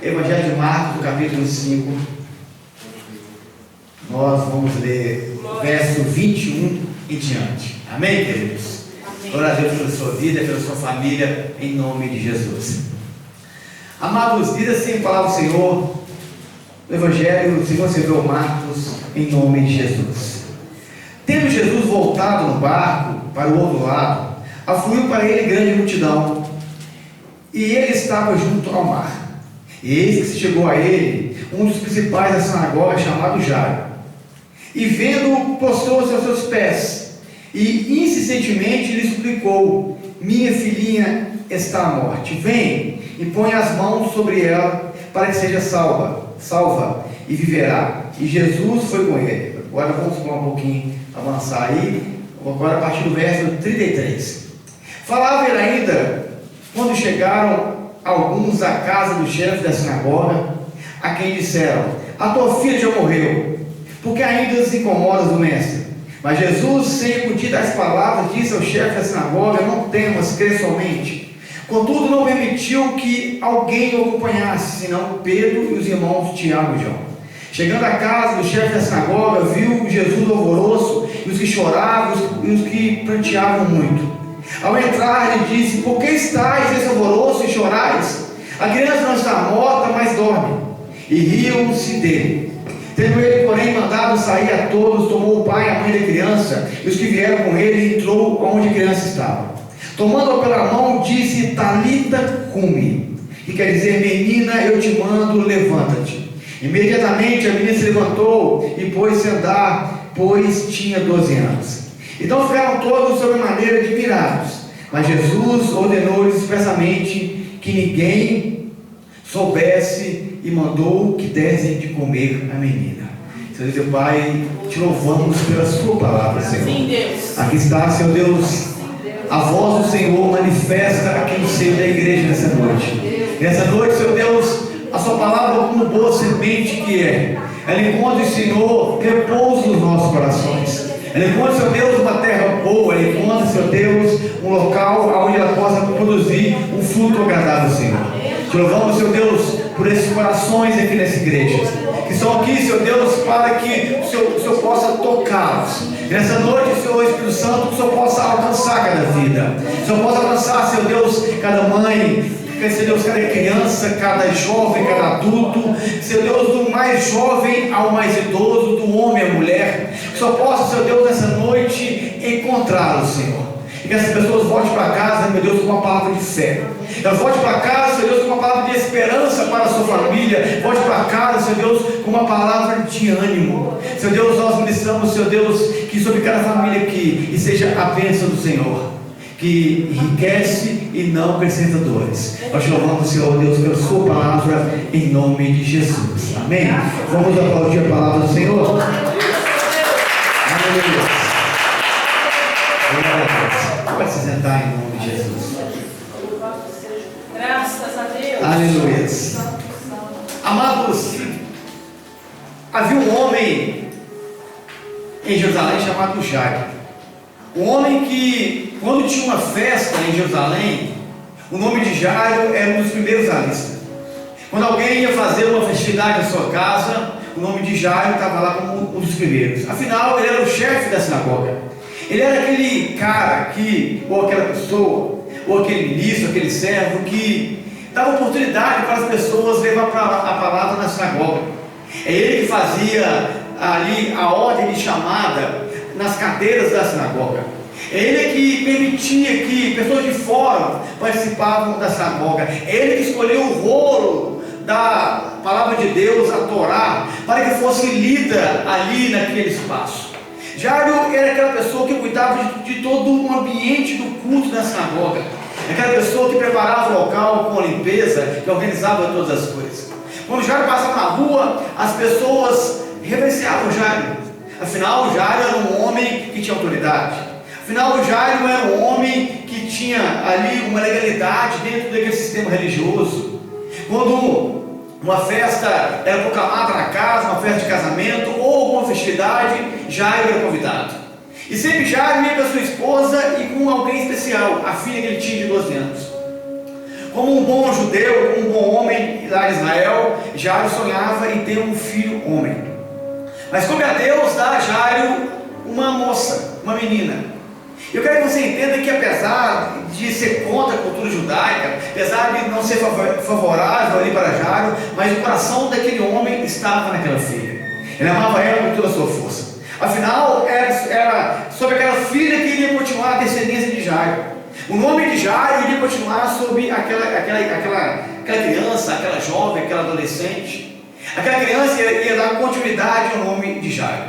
Evangelho de Marcos, capítulo 5. Nós vamos ler verso 21 e diante. Amém, queridos? Glória a Deus pela sua vida, pela sua família, em nome de Jesus. Amados, diz assim a palavra do Senhor, o Evangelho, segundo escreveu Marcos, em nome de Jesus. Tendo Jesus voltado no barco para o outro lado, afluiu para ele grande multidão, e ele estava junto ao mar. E eis que se chegou a ele um dos principais da sinagoga, chamado Jairo, e vendo-o, prostrou-se aos seus pés, e insistentemente lhe suplicou: minha filhinha está à morte, vem e põe as mãos sobre ela, para que seja salva, e viverá. E Jesus foi com ele. Agora vamos um pouquinho, avançar aí, agora a partir do verso 33. Falava ele ainda, quando chegaram alguns à casa do chefe da sinagoga, a quem disseram: a tua filha já morreu, porque ainda se incomodas do mestre? Mas Jesus, sem acudir às palavras, disse ao chefe da sinagoga: não temas, crê somente. Contudo, não permitiu que alguém o acompanhasse, senão Pedro e os irmãos Tiago e João. Chegando à casa do chefe da sinagoga, viu Jesus alvoroço, e os que choravam e os que pranteavam muito. Ao entrar, ele disse: por que estáis esse alvoroço e chorais? A criança não está morta, mas dorme. E riam-se dele. Tendo ele, porém, mandado sair a todos, tomou o pai e a mãe da criança, e os que vieram com ele, e entrou onde a criança estava. Tomando-a pela mão, disse: Talita cumi, que quer dizer: menina, eu te mando, levanta-te. Imediatamente a menina se levantou e pôs-se a andar, pois tinha 12 anos. Então ficaram todos sobremaneira admirados, mas Jesus ordenou-lhes expressamente que ninguém soubesse e mandou que dessem de comer a menina. Senhor Deus, Pai, te louvamos pela sua palavra, Senhor. Sim, Deus. Aqui está, Senhor Deus, a voz do Senhor manifesta aqui no seio da igreja nessa noite. Nessa noite, Senhor Deus, a sua palavra, como boa semente que é, ela encontra, Senhor, repouso nos nossos corações. Ela encontra, Senhor Deus, uma terra boa. Ela encontra, Senhor Deus, um local onde ela possa produzir um fruto agradável, Senhor. Te louvamos, Senhor Deus, por esses corações aqui nessa igreja, que são aqui, Senhor Deus, para que o Senhor possa tocá-los. Nessa noite, Senhor Espírito Santo, que o Senhor possa alcançar cada vida. Que o Senhor possa alcançar, Senhor Deus, cada mãe, Senhor Deus, cada criança, cada jovem, cada adulto, Senhor Deus, do mais jovem ao mais idoso, do homem à mulher. Que o Senhor possa, Senhor Deus, nessa noite encontrá-los, Senhor. E que essas pessoas voltem para casa, meu Deus, com uma palavra de fé. Elas voltem para casa, Senhor Deus, com uma palavra de esperança para a sua família. Volte para casa, Senhor Deus, com uma palavra de ânimo. Senhor Deus, nós ministramos, Senhor Deus, que sobre cada família aqui, e seja a bênção do Senhor, que enriquece e não acrescenta dores. Nós te louvamos, Senhor Deus, pela sua palavra, em nome de Jesus. Amém? Vamos aplaudir a palavra do Senhor. Aleluia. Pode se sentar em nome de Jesus. Graças a Deus. Aleluia. Amados, havia um homem em Jerusalém chamado Jairo. Um homem que, quando tinha uma festa em Jerusalém, o nome de Jairo era um dos primeiros da lista. Quando alguém ia fazer uma festividade na sua casa, o nome de Jairo estava lá como um dos primeiros. Afinal, ele era o chefe da sinagoga. Ele era aquele cara que, ou aquela pessoa, ou aquele ministro, aquele servo que dava oportunidade para as pessoas levar a palavra na sinagoga. É ele que fazia ali a ordem de chamada nas cadeiras da sinagoga. É ele que permitia que pessoas de fora participavam da sinagoga. É ele que escolheu o rolo da palavra de Deus, a Torá, para que fosse lida ali naquele espaço. Jairo era aquela pessoa que cuidava de todo o ambiente do culto da sinagoga. Aquela pessoa que preparava o local com a limpeza, que organizava todas as coisas. Quando Jairo passava na rua, as pessoas reverenciavam Jairo. Afinal, Jairo era um homem que tinha autoridade. Afinal, Jairo era um homem que tinha ali uma legalidade dentro daquele sistema religioso. Quando uma festa era proclamada na casa, uma festa de casamento ou alguma festividade, Jairo era convidado. E sempre Jairo ia com a sua esposa e com alguém especial, a filha que ele tinha de 12 anos. Como um bom judeu, como um bom homem lá em Israel, Jairo sonhava em ter um filho homem. Mas como a Deus dá a Jairo uma moça, uma menina. Eu quero que você entenda que apesar de ser contra a cultura judaica, apesar de não ser favorável ali para Jairo, mas o coração daquele homem estava naquela filha. Ele amava ela com toda a sua força. Afinal, era sobre aquela filha que iria continuar a descendência de Jairo. O nome de Jairo iria continuar sobre aquela criança, aquela jovem, aquela adolescente. Aquela criança ia dar continuidade ao nome de Jairo.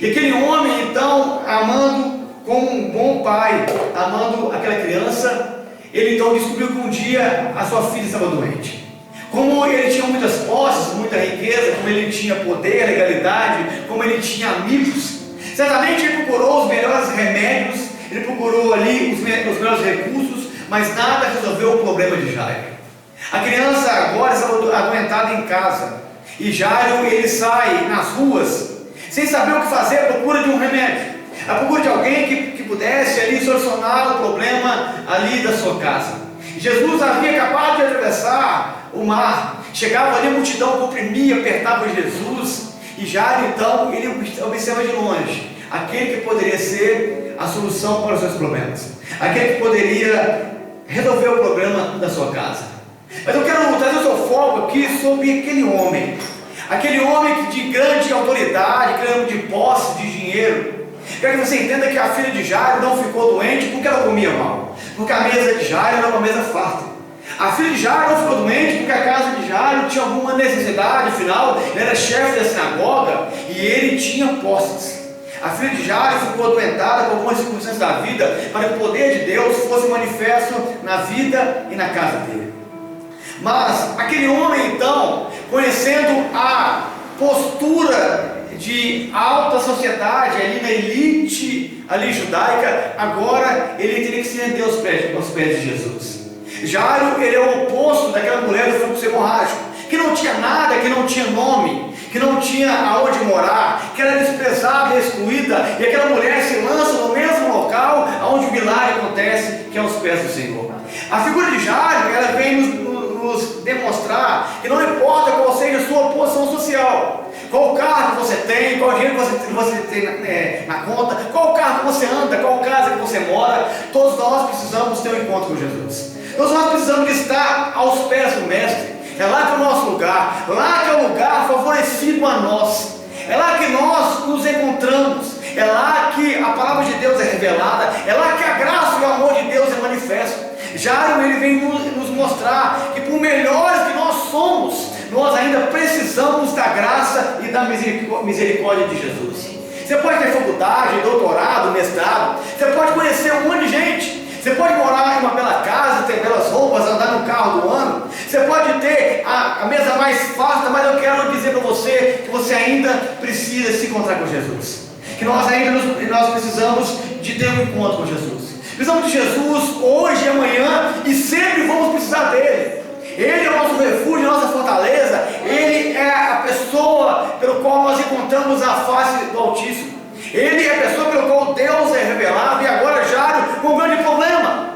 E aquele homem, então, amando como um bom pai, amando aquela criança, ele então descobriu que um dia a sua filha estava doente. Como ele tinha muitas posses, muita riqueza, como ele tinha poder, legalidade, como ele tinha amigos, certamente ele procurou os melhores remédios, ele procurou ali os melhores recursos, mas nada resolveu o problema de Jairo. A criança agora estava adoentada em casa, e Jairo ele sai nas ruas, sem saber o que fazer, à procura de um remédio, à procura de alguém que pudesse ali solucionar o problema ali da sua casa. Jesus havia acabado de atravessar o mar, chegava ali, a multidão comprimia, apertava Jesus, e Jairo então, ele observa de longe, aquele que poderia ser a solução para os seus problemas, aquele que poderia resolver o problema da sua casa. Mas eu quero trazer o seu foco aqui sobre aquele homem de grande autoridade, grande posse, de dinheiro. Quero que você entenda que a filha de Jairo não ficou doente porque ela comia mal, porque a mesa de Jairo era uma mesa farta. A filha de Jairo não ficou doente porque a casa de Jairo tinha alguma necessidade, afinal, ele era chefe da sinagoga e ele tinha posses. A filha de Jairo ficou adoentada por algumas circunstâncias da vida, para que o poder de Deus fosse manifesto na vida e na casa dele. Mas aquele homem então, conhecendo a postura de alta sociedade ali na elite ali judaica, agora ele teria que se render aos pés de Jesus. Jairo, ele é o oposto daquela mulher do fluxo hemorrágico, que não tinha nada, que não tinha nome, que não tinha aonde morar, que era desprezada e excluída, e aquela mulher se lança no mesmo local onde o milagre acontece, que é aos pés do Senhor. A figura de Jairo, ela vem nos demonstrar que não importa qual seja a sua posição social, qual carro você tem, qual dinheiro você tem na conta, qual carro você anda, qual casa que você mora, todos nós precisamos ter um encontro com Jesus. Todos nós precisamos estar aos pés do Mestre. É lá que é o nosso lugar, lá que é o lugar favorecido a nós, é lá que nós nos encontramos, é lá que a palavra de Deus é revelada, é lá que a graça e o amor de Deus é manifesto. Jairo, ele vem nos mostrar que por melhores que nós somos, nós ainda precisamos da graça e da misericórdia de Jesus. Você pode ter faculdade, doutorado, mestrado, você pode conhecer um monte de gente, você pode morar em uma bela casa, ter belas roupas, andar no carro do ano, você pode ter a mesa mais farta, mas eu quero dizer para você que você ainda precisa se encontrar com Jesus, que nós precisamos de ter um encontro com Jesus. Precisamos de Jesus hoje e amanhã, e sempre vamos precisar dele. Ele é o nosso refúgio, a nossa fortaleza. Ele é a pessoa pelo qual nós encontramos a face do Altíssimo. Ele é a pessoa pelo qual Deus é revelado. E agora Jairo com um grande problema.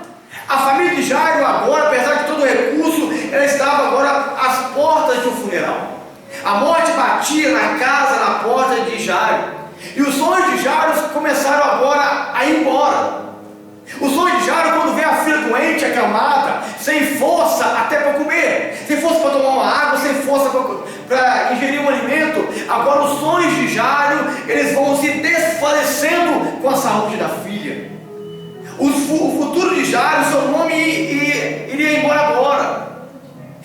A família de Jairo agora, apesar de todo o recurso, ela estava agora às portas de um funeral. A morte batia na casa, na porta de Jairo, e os sonhos de Jairo começaram agora a ir embora. O sonho de Jairo, quando vê a filha doente, acamada, sem força até para comer, sem força para tomar uma água, sem força para ingerir um alimento, agora os sonhos de Jairo, eles vão se desfalecendo com a saúde da filha. O futuro de Jairo, seu nome iria embora agora.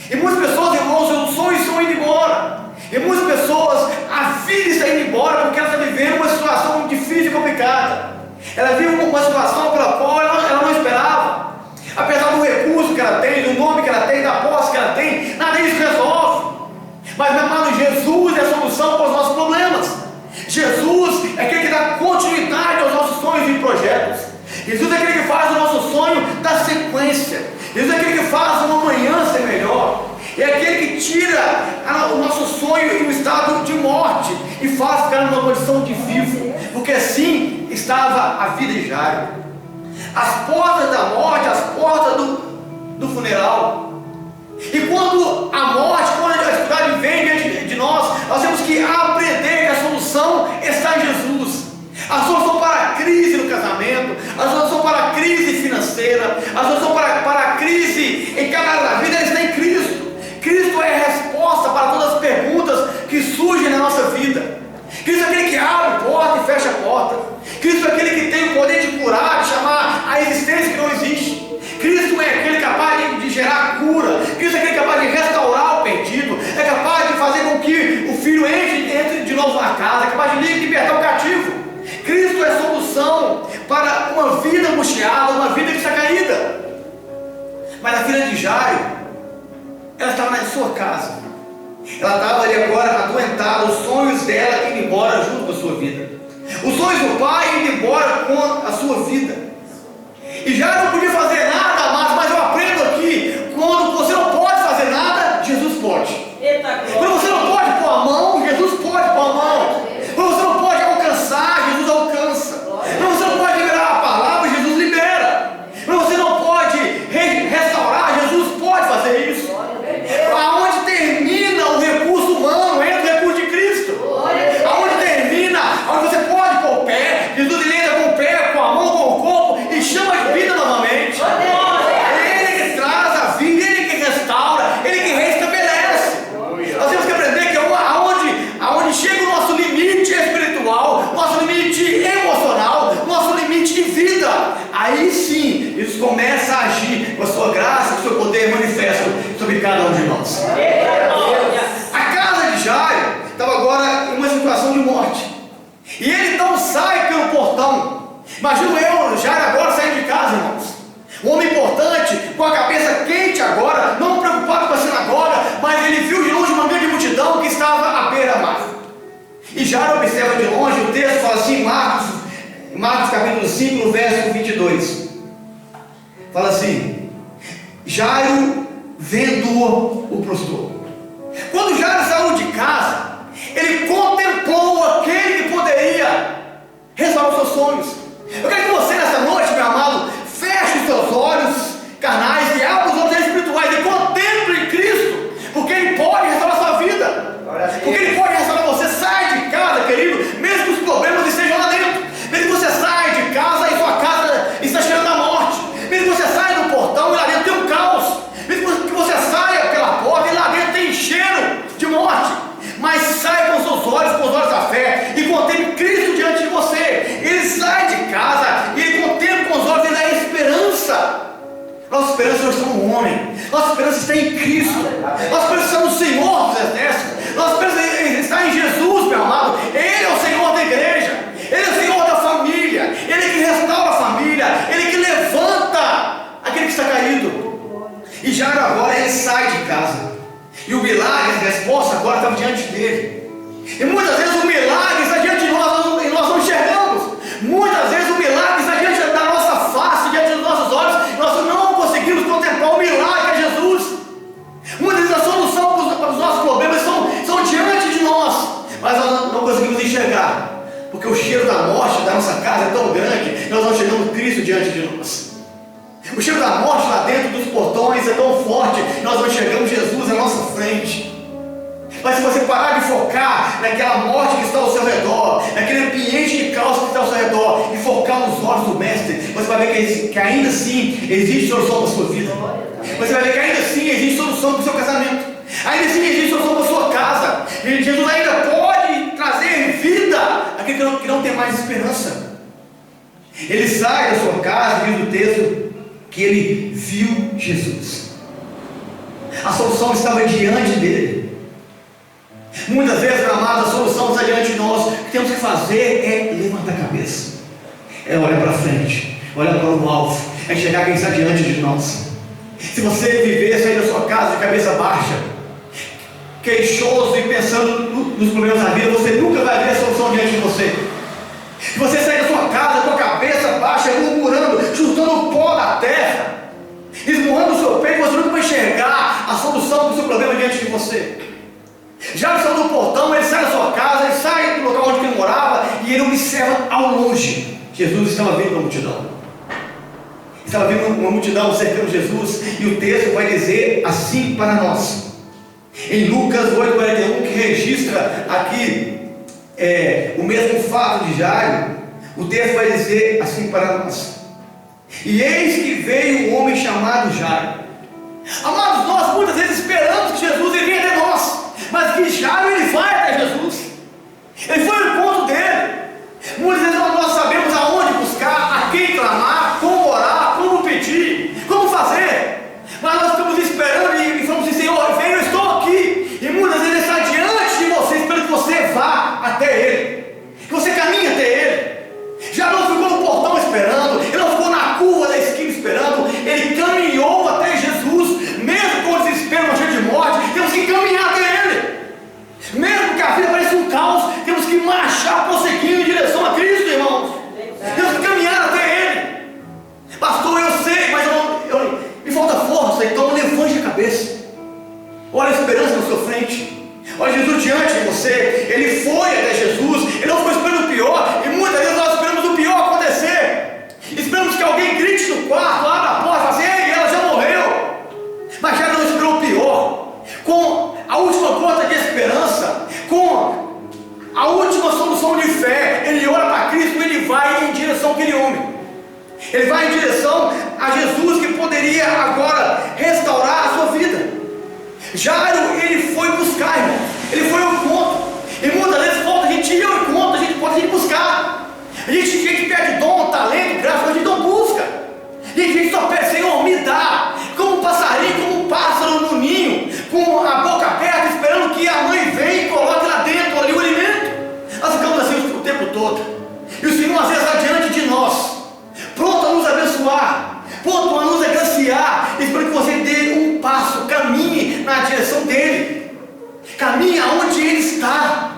E muitas pessoas, irmãos, os sonhos estão indo embora. E muitas pessoas, a vida está indo embora porque ela está vivendo uma situação difícil e complicada. Ela vive uma situação pela qual ela não esperava. Apesar do recurso que ela tem, do nome que ela tem, da posse que ela tem, nada disso resolve. Mas, meu amado, Jesus é a solução para os nossos problemas. Jesus é aquele que dá continuidade aos nossos sonhos e projetos. Jesus é aquele que faz o nosso sonho dar sequência. Jesus é aquele que faz uma manhã ser melhor. É aquele que tira o nosso sonho em um estado de morte e faz ficar numa condição de vivo, porque assim estava a vida de Jairo. As portas da morte, as portas do funeral. E quando a morte, quando a dificuldade vem diante de nós temos que aprender que a solução está em Jesus. A solução para a crise no casamento, a solução para a crise financeira, a solução para a crise em cada área da vida, ela está em Cristo. Cristo é a resposta para todas as perguntas que surgem na nossa vida. Cristo é aquele que abre porta e fecha a porta. Cristo é aquele que tem o poder de curar, de chamar a existência que não existe. Cristo é aquele capaz de gerar cura. Cristo é aquele capaz de restaurar o perdido. É capaz de fazer com que o filho entre de novo na casa. É capaz de libertar o cativo. Cristo é a solução para uma vida angustiada, uma vida que está caída. Mas a filha de Jairo, ela estava na sua casa. Ela estava ali agora adoentada, os sonhos dela indo embora junto com a sua vida. Os sonhos do pai indo embora com a sua vida. E Jairo não podia fazer nada mais, mas eu aprendo aqui, quando você não pode fazer nada, Jesus pode. Quando você não pode pôr a mão, Jesus pode pôr a mão. Quando você não pode alcançar, Jesus alcança. Quando você não pode liberar a palavra, Jesus libera. Quando você não pode restaurar, Jesus pode fazer isso. Aonde termina o recurso humano, entra o recurso de Cristo. Aonde termina, onde você pode pôr o pé, Jesus entra com o pé, com a mão, com o corpo e chama de vida novamente. Ele que traz a vida, ele que restaura, ele que restabelece. Nós temos que aprender que aonde chega o nosso limite espiritual, nosso limite emocional, nosso limite de vida, aí sim, isso começa a agir com a sua graça, com o seu poder manifesto sobre cada um de nós. A casa de Jairo estava agora em uma situação de morte. E ele então sai pelo portão. Imagino eu, Jairo agora saindo de casa, irmãos. Um homem importante, com a cabeça quente agora, não preocupado com a sinagoga, mas ele viu de longe uma grande multidão que estava à beira-mar. E Jairo observa de longe, o texto fala assim, Marcos capítulo 5, verso 22. Fala assim: Jairo, vendo-o, o prostrou. Quando Jairo saiu de casa, ele contemplou aquele que poderia restaurar os seus sonhos. Eu quero que você nessa noite, meu amado, feche os seus olhos carnais e abra os olhos espirituais e contemple Cristo, porque Ele pode restaurar a sua vida, porque Ele pode restaurar você. Sai de casa, querido, mesmo que os problemas estejam lá dentro, mesmo que você saia de casa e sua casa está cheirando a morte, mesmo que você saia do portão e lá dentro tem um caos, mesmo que você saia pela porta e lá dentro tem cheiro de morte, mas saia com os seus olhos, com os olhos da fé, e contemple Cristo diante de você. Ele sai de casa e ele contempla com os olhos da esperança. Nossa esperança não está no homem, nossa esperança está em Cristo, nossa esperança está no Senhor dos Exércitos, nossa esperança está em Jesus, meu amado. Ele é o Senhor da igreja, Ele é o Senhor da família, Ele que restaura a família, Ele que levanta aquele que está caído. E Jairo agora ele sai de casa, e o milagre, a resposta agora estava diante dele. E muitas vezes o milagre está diante de nós e nós não enxergamos. Muitas vezes o milagre está diante da nossa face, diante dos nossos olhos, e nós não conseguimos contemplar o milagre que é Jesus. Muitas vezes a solução para os nossos problemas são diante de nós, mas nós não conseguimos enxergar, porque o cheiro da morte da nossa casa é tão grande, nós não chegamos Cristo diante de nós. O cheiro da morte lá dentro dos portões é tão forte, nós não enxergamos Jesus à nossa frente. Mas se você parar de focar naquela morte que está ao seu redor, naquele ambiente de caos que está ao seu redor, e focar nos olhos do Mestre, você vai ver que ainda assim existe solução para a sua vida. Você vai ver que ainda assim existe solução para o seu casamento. Ainda assim existe solução para a sua casa. E Jesus ainda pode trazer vida àquele que não tem mais esperança. Ele sai da sua casa, diz o texto, que ele viu Jesus. A solução estava diante dele. Muitas vezes, meu amado, a solução está diante de nós. O que temos que fazer é levantar a cabeça, é olhar para frente, olhar para o alvo, é chegar quem está diante de nós. Se você viver, sair da sua casa de cabeça baixa, queixoso e pensando nos problemas da vida, você nunca vai ver a solução diante de você. Se você sair da sua casa com a cabeça baixa, murmurando, chutando o pó da terra, esmurrando o seu peito, você nunca vai enxergar a solução para o seu problema diante de você. Já saiu do portão, ele sai da sua casa, ele sai do local onde ele morava, e ele observa ao longe. Jesus estava vindo com a multidão. Estava vindo uma multidão cercando Jesus, e o texto vai dizer assim para nós, em Lucas 8,41, que registra aqui o mesmo fato de Jairo. O texto vai dizer assim para nós: e eis que veio um homem chamado Jairo. Amados, nós muitas vezes esperamos que Jesus iria até nós, mas que Jairo, ele vai até Jesus, ele foi no encontro dele. Muitas vezes nós sabemos aonde buscar, a quem clamar, como orar, como pedir, como fazer, mas nós estamos esperando e falamos assim: Senhor, vem, eu estou aqui. E muitas vezes ele está diante de você, esperando que você vá até ele, que você caminhe até ele. Já não ficou no portão esperando, ele não ficou na curva da esquina esperando, ele caminhou até Jesus, mesmo com o desespero, uma cheia de morte. Temos que caminhar até ele, mesmo que a vida pareça um caos, temos que marchar, prosseguindo em direção a Cristo, irmãos. Temos que caminhar até ele. Pastor, eu sei, mas me falta força, então levante a cabeça, olha a esperança na sua frente. Olha Jesus diante de você. Ele foi até Jesus, ele não ficou esperando o pior. E muitas vezes nós esperamos o pior acontecer, esperamos que alguém grite no quarto, abra a porta e fale assim: ei, ela já morreu. Mas já não esperou o pior. Com a última gota de esperança, com a última solução de fé, ele olha para Cristo, ele vai em direção àquele homem. Ele vai em direção a Jesus, que poderia agora restaurar a sua vida. Jairo, ele foi buscar, irmão. Ele foi ao encontro. E muitas vezes falta a gente ir ao encontro, a gente pode ir buscar. A gente pede dom, talento, graça, mas a gente não busca. E a gente só pede: Senhor, me dá. Como um passarinho, como um pássaro no ninho, com a boca aberta, esperando que a mãe venha e coloque lá dentro ali o alimento. Nós ficamos assim o tempo todo. E o Senhor às vezes está diante de nós, pronto a nos abençoar, pronto a nos agraciar, esperando que você dê um passo, caminhe na direção dele, caminhe aonde ele está.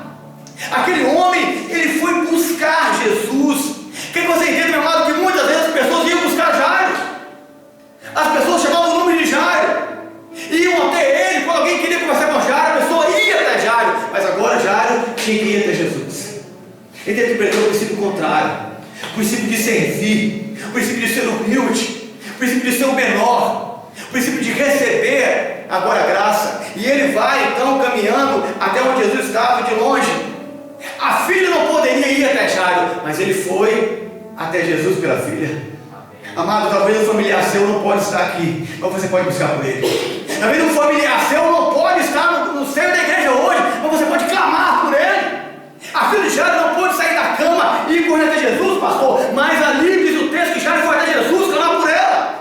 Aquele homem, ele foi buscar Jesus. Quer que você entenda, meu amado, que muitas vezes as pessoas iam buscar Jairo. As pessoas chamavam o nome de Jairo, iam até ele. Quando alguém queria conversar com Jairo, a pessoa ia até Jairo. Mas agora Jairo tinha que ir até Jesus. Ele teve que aprender o princípio contrário, o princípio de servir, o princípio de ser humilde, o princípio de ser o menor, o princípio de receber agora a graça. E ele vai então caminhando até onde Jesus estava, de longe. A filha não poderia ir até Jairo, mas ele foi até Jesus pela filha. Amado, talvez um familiar seu não pode estar aqui, mas você pode buscar por ele. Talvez um familiar seu não pode estar no centro da igreja hoje, mas você pode clamar por ele. A filha de Jairo não pode sair da cama e ir correr até Jesus, pastor, mas ali diz o texto que Jairo foi até Jesus clamar por ela.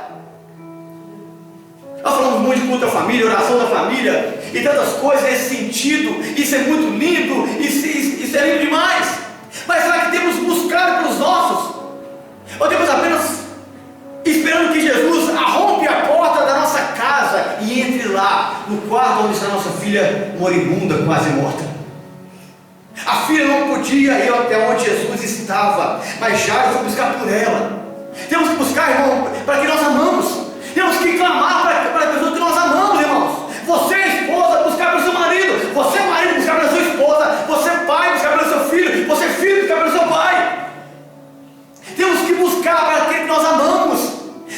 Nós falamos muito de culto da família, oração da família e tantas coisas nesse sentido. Isso é muito lindo, isso é lindo demais. Mas será que temos buscado pelos nossos? Ou temos apenas esperando que Jesus arrompe a porta da nossa casa e entre lá no quarto onde está nossa filha moribunda, quase morta? A filha não podia ir até onde Jesus estava, mas Jairo foi buscar por ela. Temos que buscar, irmão, para que nós amamos. Temos que clamar para as pessoas que nós amamos, irmãos. Você, esposa, buscar pelo seu marido. Você, marido, buscar pela sua esposa. Você, pai, buscar pelo seu filho. Você, filho, buscar pelo seu pai. Temos que buscar para aquele que nós amamos.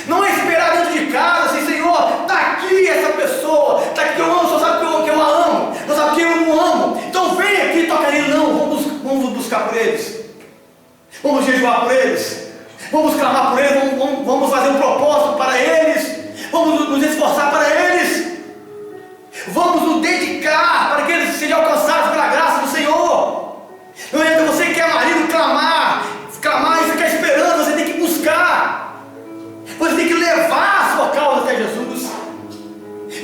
Não é esperar dentro de casa, assim: Senhor, está aqui essa pessoa, está aqui que eu amo, só sabe que eu a amo, não sabe que eu não amo, então vem aqui e toca nele. Não, vamos buscar por eles, vamos jejuar por eles, vamos clamar por eles, vamos fazer um propósito para eles, vamos nos esforçar para eles, vamos nos dedicar para que eles sejam alcançados pela graça do Senhor. Não é que você quer, marido, clamar e ficar esperando. Você tem que buscar, você tem que levar a sua causa até Jesus.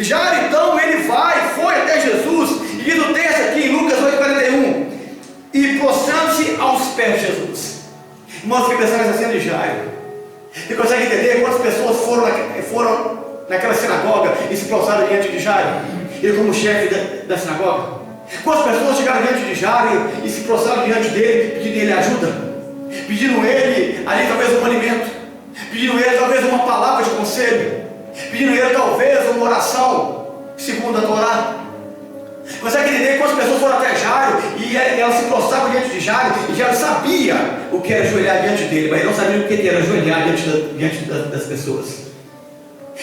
Jairo então, ele foi até Jesus, e diz o texto aqui em Lucas 8,41, e prostrando-se aos pés de Jesus. Irmãos, que pensar nessa cena de Jairo, você consegue entender quantas pessoas foram naquela sinagoga e se prostraram diante de Jairo, ele como chefe da sinagoga? Quantas pessoas chegaram diante de Jairo e se prostraram diante dele, pedindo ele ajuda, pedindo ele ali talvez um alimento, pedindo ele talvez uma palavra de conselho, pedindo ele talvez uma oração segundo a Torá? Consegue entender quantas pessoas foram até Jairo e e ela se prostrava diante de Jairo, e Jairo sabia o que era ajoelhar diante dele, mas ele não sabia o que era ajoelhar diante das pessoas.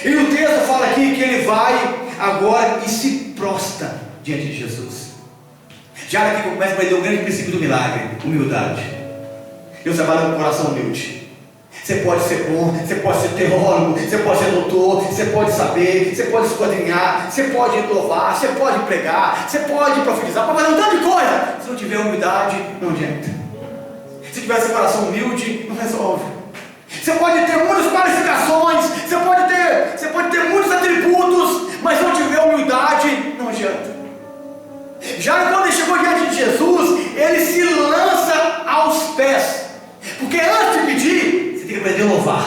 E o texto fala aqui que ele vai agora e se prostra diante de Jesus. Jairo aqui começa a aprender o grande princípio do milagre: humildade. Deus trabalha com o coração humilde. Você pode ser bom, você pode ser teólogo, você pode ser doutor, você pode saber, você pode esquadrinhar, você pode louvar, você pode pregar, você pode profetizar, pode fazer um tanto de coisa. Se não tiver humildade, não adianta. Se tiver esse coração humilde, não resolve. Você pode ter muitas qualificações, você pode ter muitos atributos, mas se não tiver humildade, não adianta. Já quando ele chegou diante de Jesus, ele se lança aos pés, porque antes de pedir, você tem que aprender a louvar,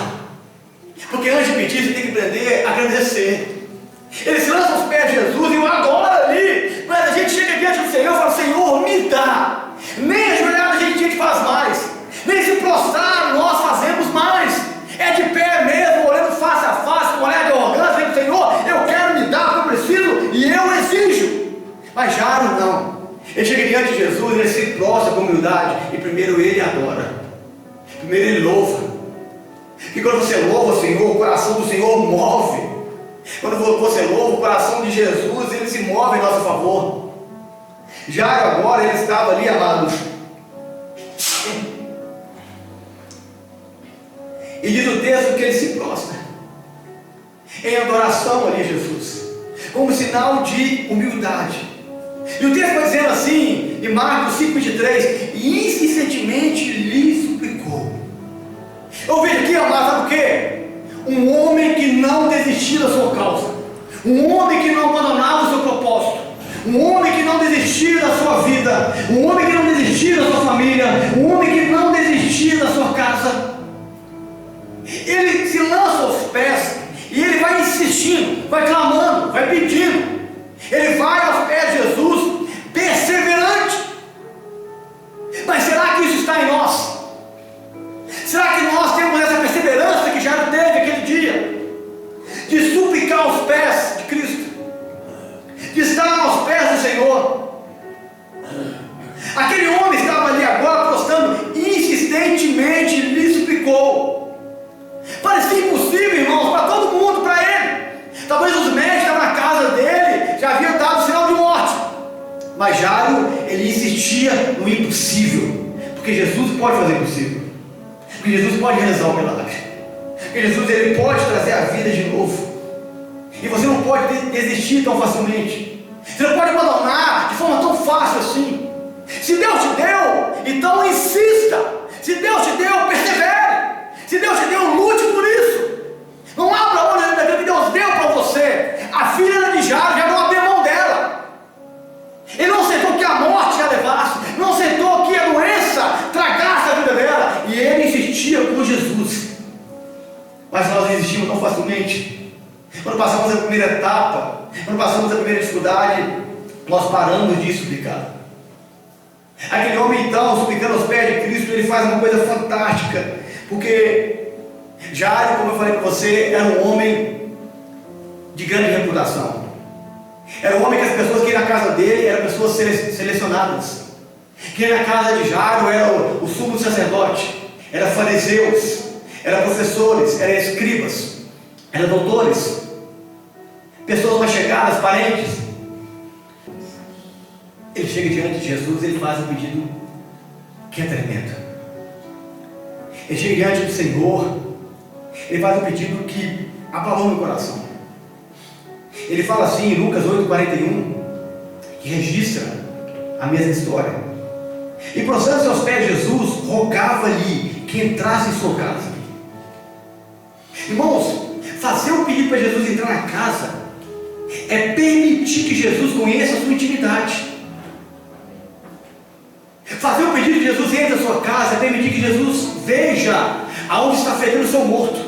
porque antes de pedir, você tem que aprender a agradecer. Ele se lança aos pés de Jesus, e eu adoro ali, mas a gente chega diante do Senhor e fala: Senhor, me dá. Nem ajoelhada a gente faz mais, nem se prostrar nós fazemos mais, é de pé mesmo, olhando face a face, com olhar de arrogância, dizendo: Senhor, eu quero me dar o que eu preciso, e eu exijo. Mas Jairo não, ele chega diante de Jesus, ele se prostra com humildade, e primeiro ele adora, primeiro ele louva. E quando você louva o Senhor, o coração do Senhor move. Quando você louva, o coração de Jesus, ele se move em nosso favor. Jairo agora, ele estava ali, amados, e diz o texto que ele se prostra em adoração ali a Jesus, como sinal de humildade. E o texto vai dizendo assim, em Marcos 5,23: e insistentemente lhe suplicou. Eu vejo aqui, amado, sabe o quê? Um homem que não desistia da sua causa, um homem que não abandonava o seu propósito, um homem que não desistia da sua vida, um homem que não desistia da sua família, um homem que não desistia da sua casa. Ele se lança aos pés e ele vai insistindo, vai clamando, vai pedindo. Ele vai aos pés de Jesus, perseverante. Mas será que isso está em nós? Será que nós temos essa perseverança que Jairo teve aquele dia, de suplicar aos pés de Cristo, de estar aos pés do Senhor? Aquele homem estava ali agora prostrando, insistentemente lhe suplicou. Parecia impossível, irmãos, para todo mundo, para ele. Talvez os médicos que estavam na casa dele já haviam dado sinal de morte, mas Jairo, ele insistia no impossível, porque Jesus pode fazer o possível, porque Jesus pode realizar o milagre, porque Jesus, ele pode trazer a vida de novo. E você não pode desistir tão facilmente, você não pode abandonar de forma tão fácil assim. Se Deus te deu, então insista. Se Deus te deu, persevere. Se Deus te deu, lute por isso. Não abra olho daquilo que Deus deu para você. A filha de Jairo já não abriu a mão dela. Ele não aceitou que a morte a levasse, não aceitou que a doença tragasse a vida dela, e ele insistia com Jesus. Mas nós desistimos tão facilmente. Quando passamos a primeira etapa, quando passamos a primeira dificuldade, nós paramos de suplicar. Aquele homem, então, suplicando aos pés de Cristo, ele faz uma coisa fantástica, porque Jairo, como eu falei para você, era um homem de grande reputação. Era um homem que as pessoas que iam na casa dele eram pessoas selecionadas. Quem ia na casa de Jairo era o sumo sacerdote, era fariseus, eram professores, eram escribas, eram doutores, pessoas mais chegadas, parentes. Ele chega diante de Jesus, ele faz um pedido que é tremendo. Ele chega diante do Senhor, ele faz um pedido que abalou meu coração. Ele fala assim em Lucas 8,41, que registra a mesma história: e prostrando-se aos pés de Jesus, rogava-lhe que entrasse em sua casa. Irmãos, fazer um pedido para Jesus entrar na casa é permitir que Jesus conheça a sua intimidade. Fazer o pedido de Jesus entre a sua casa é permitir que Jesus veja aonde está ferindo o seu morto.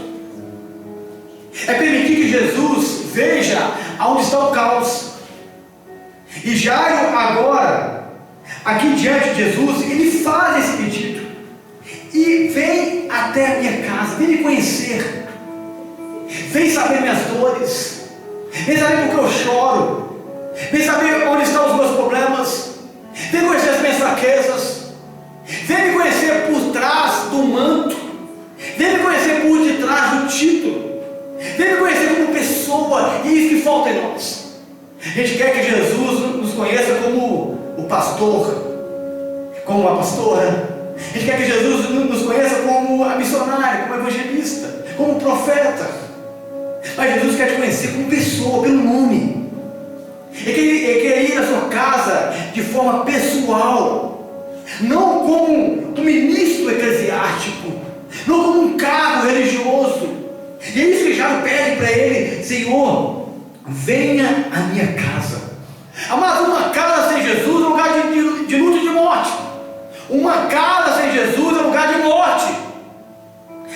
É permitir que Jesus veja aonde está o caos. E Jairo agora, aqui diante de Jesus, ele faz esse pedido. E vem até a minha casa, vem me conhecer. Vem saber minhas dores. Vem saber porque eu choro. Vem saber onde estão os meus problemas. Vem conhecer as minhas fraquezas. fraquezas. Vem me conhecer por trás do manto. Vem me conhecer por detrás do título. Vem me conhecer como pessoa. E isso que falta em nós. A gente quer que Jesus nos conheça como o pastor, como a pastora. A gente quer que Jesus nos conheça como a missionária, como a evangelista, como o profeta. Mas Jesus quer te conhecer como pessoa, pelo nome. Ele quer ir à sua casa de forma pessoal, não como um ministro eclesiástico, não como um cargo religioso. E é isso que já pede para ele: Senhor, venha à minha casa. Amado, uma casa sem Jesus é um lugar de luta e de morte. Uma casa sem Jesus é um lugar de morte.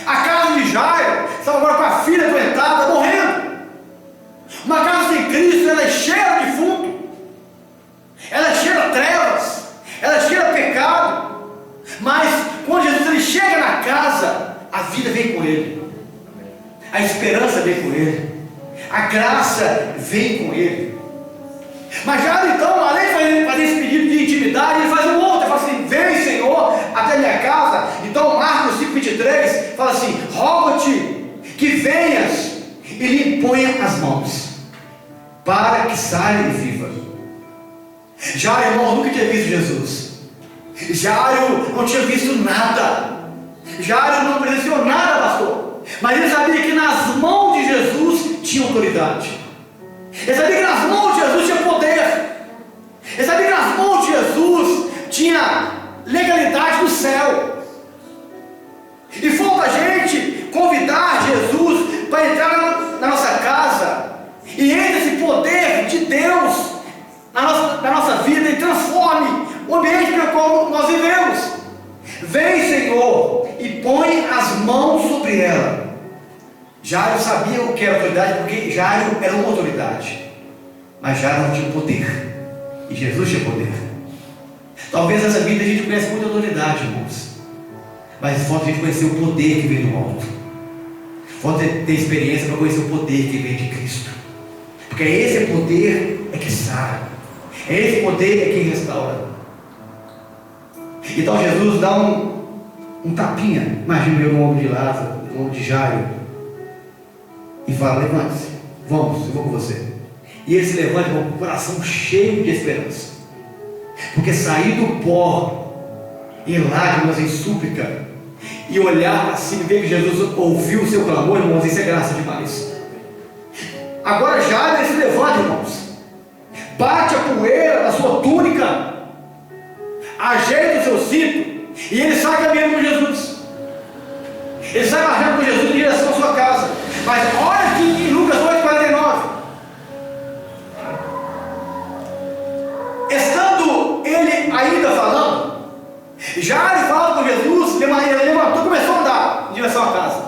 A casa de Jairo estava agora com a filha doentada, morrendo. Uma casa sem Cristo, ela é cheia de defunto, ela é cheia de trevas, ela é cheia de pecado. Mas quando Jesus ele chega na casa, a vida vem com ele, a esperança vem com ele, a graça vem com ele. Mas Jairo, então, além de fazer esse pedido de intimidade, ele faz um outro. Ele fala assim: vem, Senhor, até minha casa. Então Marcos 5,23 fala assim: rogo-te que venhas e lhe imponha as mãos, para que saia e viva. Jairo, irmão, nunca tinha visto Jesus. Jairo não tinha visto nada. Jairo não presenciou nada, pastor. Mas ele sabia que nas mãos de Jesus tinha autoridade. Ele sabia que nas mãos de Jesus tinha poder. Ele sabia que nas mãos de Jesus tinha legalidade do céu. E falta a gente convidar Jesus para entrar na nossa casa, e entre esse poder de Deus na nossa vida e transforme o ambiente pelo qual nós vivemos. Vem, Senhor, e põe as mãos sobre ela. Jairo sabia o que era autoridade, porque Jairo era uma autoridade, mas Jairo não tinha poder, e Jesus tinha poder. Talvez nessa vida a gente conhece muita autoridade, irmãos, mas falta a gente conhecer o poder que vem do alto. Falta ter experiência para conhecer o poder que vem de Cristo, porque esse poder é que sara, esse poder é que restaura. Então Jesus dá um tapinha, imagina eu no ombro de Lázaro, no ombro de Jairo, e fala: levante-se, vamos, eu vou com você. E ele se levanta com o coração cheio de esperança, porque sair do pó em lágrimas, em súplica, e olhar para cima e ver que Jesus ouviu o seu clamor, irmãos, isso é graça demais. Agora Jairo, ele se levanta, irmãos, bate a poeira da sua túnica, ajeita o seu cinto, e ele sai caminhando com Jesus. Ele sai marchando com Jesus em direção à sua casa. Mas olha aqui em Lucas 8,49. Estando ele ainda falando, Jairo falando com Jesus, ele levantou e começou a andar em direção à casa.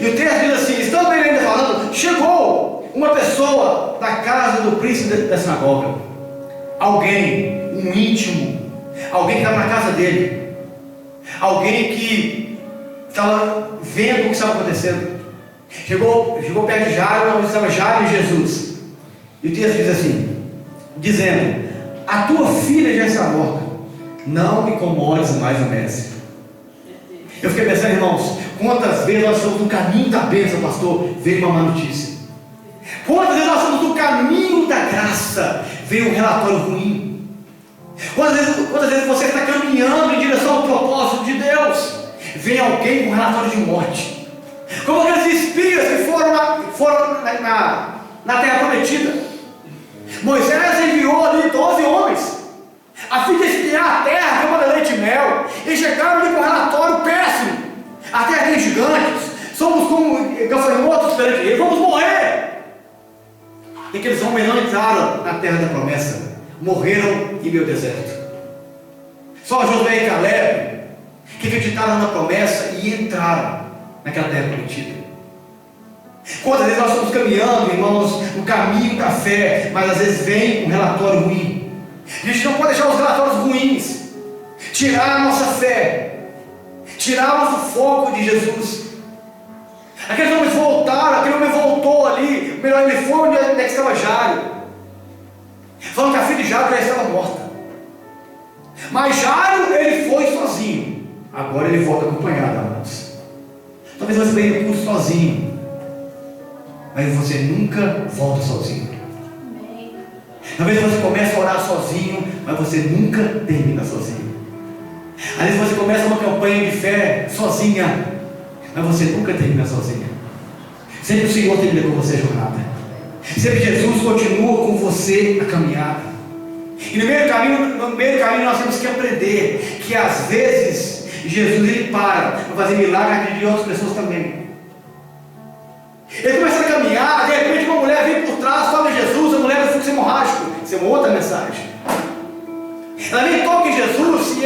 E o texto diz assim: estando ele ainda falando, chegou uma pessoa da casa do príncipe da sinagoga, alguém, um íntimo, alguém que estava na casa dele, alguém que estava vendo o que estava acontecendo. Chegou perto de Jairo, onde estava Jairo e Jesus. E o texto diz assim, dizendo: a tua filha já está morta, não incomodes mais o mestre. Eu fiquei pensando, irmãos, quantas vezes nós estamos no caminho da bênção, pastor, veio uma má notícia. Quantas vezes nós estamos no caminho da graça, veio um relatório ruim. Quantas vezes você está caminhando em direção ao propósito de Deus, vem alguém com um relatório de morte. Como aqueles espias que foram na terra prometida. Moisés enviou ali 12 homens a fim de espiar a terra, que é leite e mel. E chegaram ali com um relatório péssimo: a terra tem gigantes, somos como gafanhotos perante ele, vamos morrer. E aqueles homens não entraram na terra da promessa, morreram em meio deserto. Só Josué e Caleb que acreditaram na promessa e entraram naquela terra prometida. Quantas vezes nós estamos caminhando, irmãos, no caminho da fé, mas às vezes vem um relatório ruim. A gente não pode deixar os relatórios ruins tirar a nossa fé, tirar o nosso foco de Jesus. Aqueles homens voltaram, aquele homem voltou ali, melhor, ele foi onde estava Jairo, falando que a filha de Jairo já estava morta. Mas Jairo, ele foi sozinho. Agora ele volta acompanhado, amados. Talvez você venha no culto sozinho, mas você nunca volta sozinho. Talvez você comece a orar sozinho, mas você nunca termina sozinho. Às vezes você começa uma campanha de fé sozinha, mas você nunca termina sozinha. Sempre o Senhor termina com você a jornada. Sempre Jesus continua com você a caminhada. E no meio do caminho nós temos que aprender que às vezes Jesus ele para fazer milagre de outras pessoas também. Ele começa a caminhar, de repente uma mulher vem por trás, toca em Jesus, a mulher do fluxo hemorrágico. Isso é uma outra mensagem. Ela vem, toca em Jesus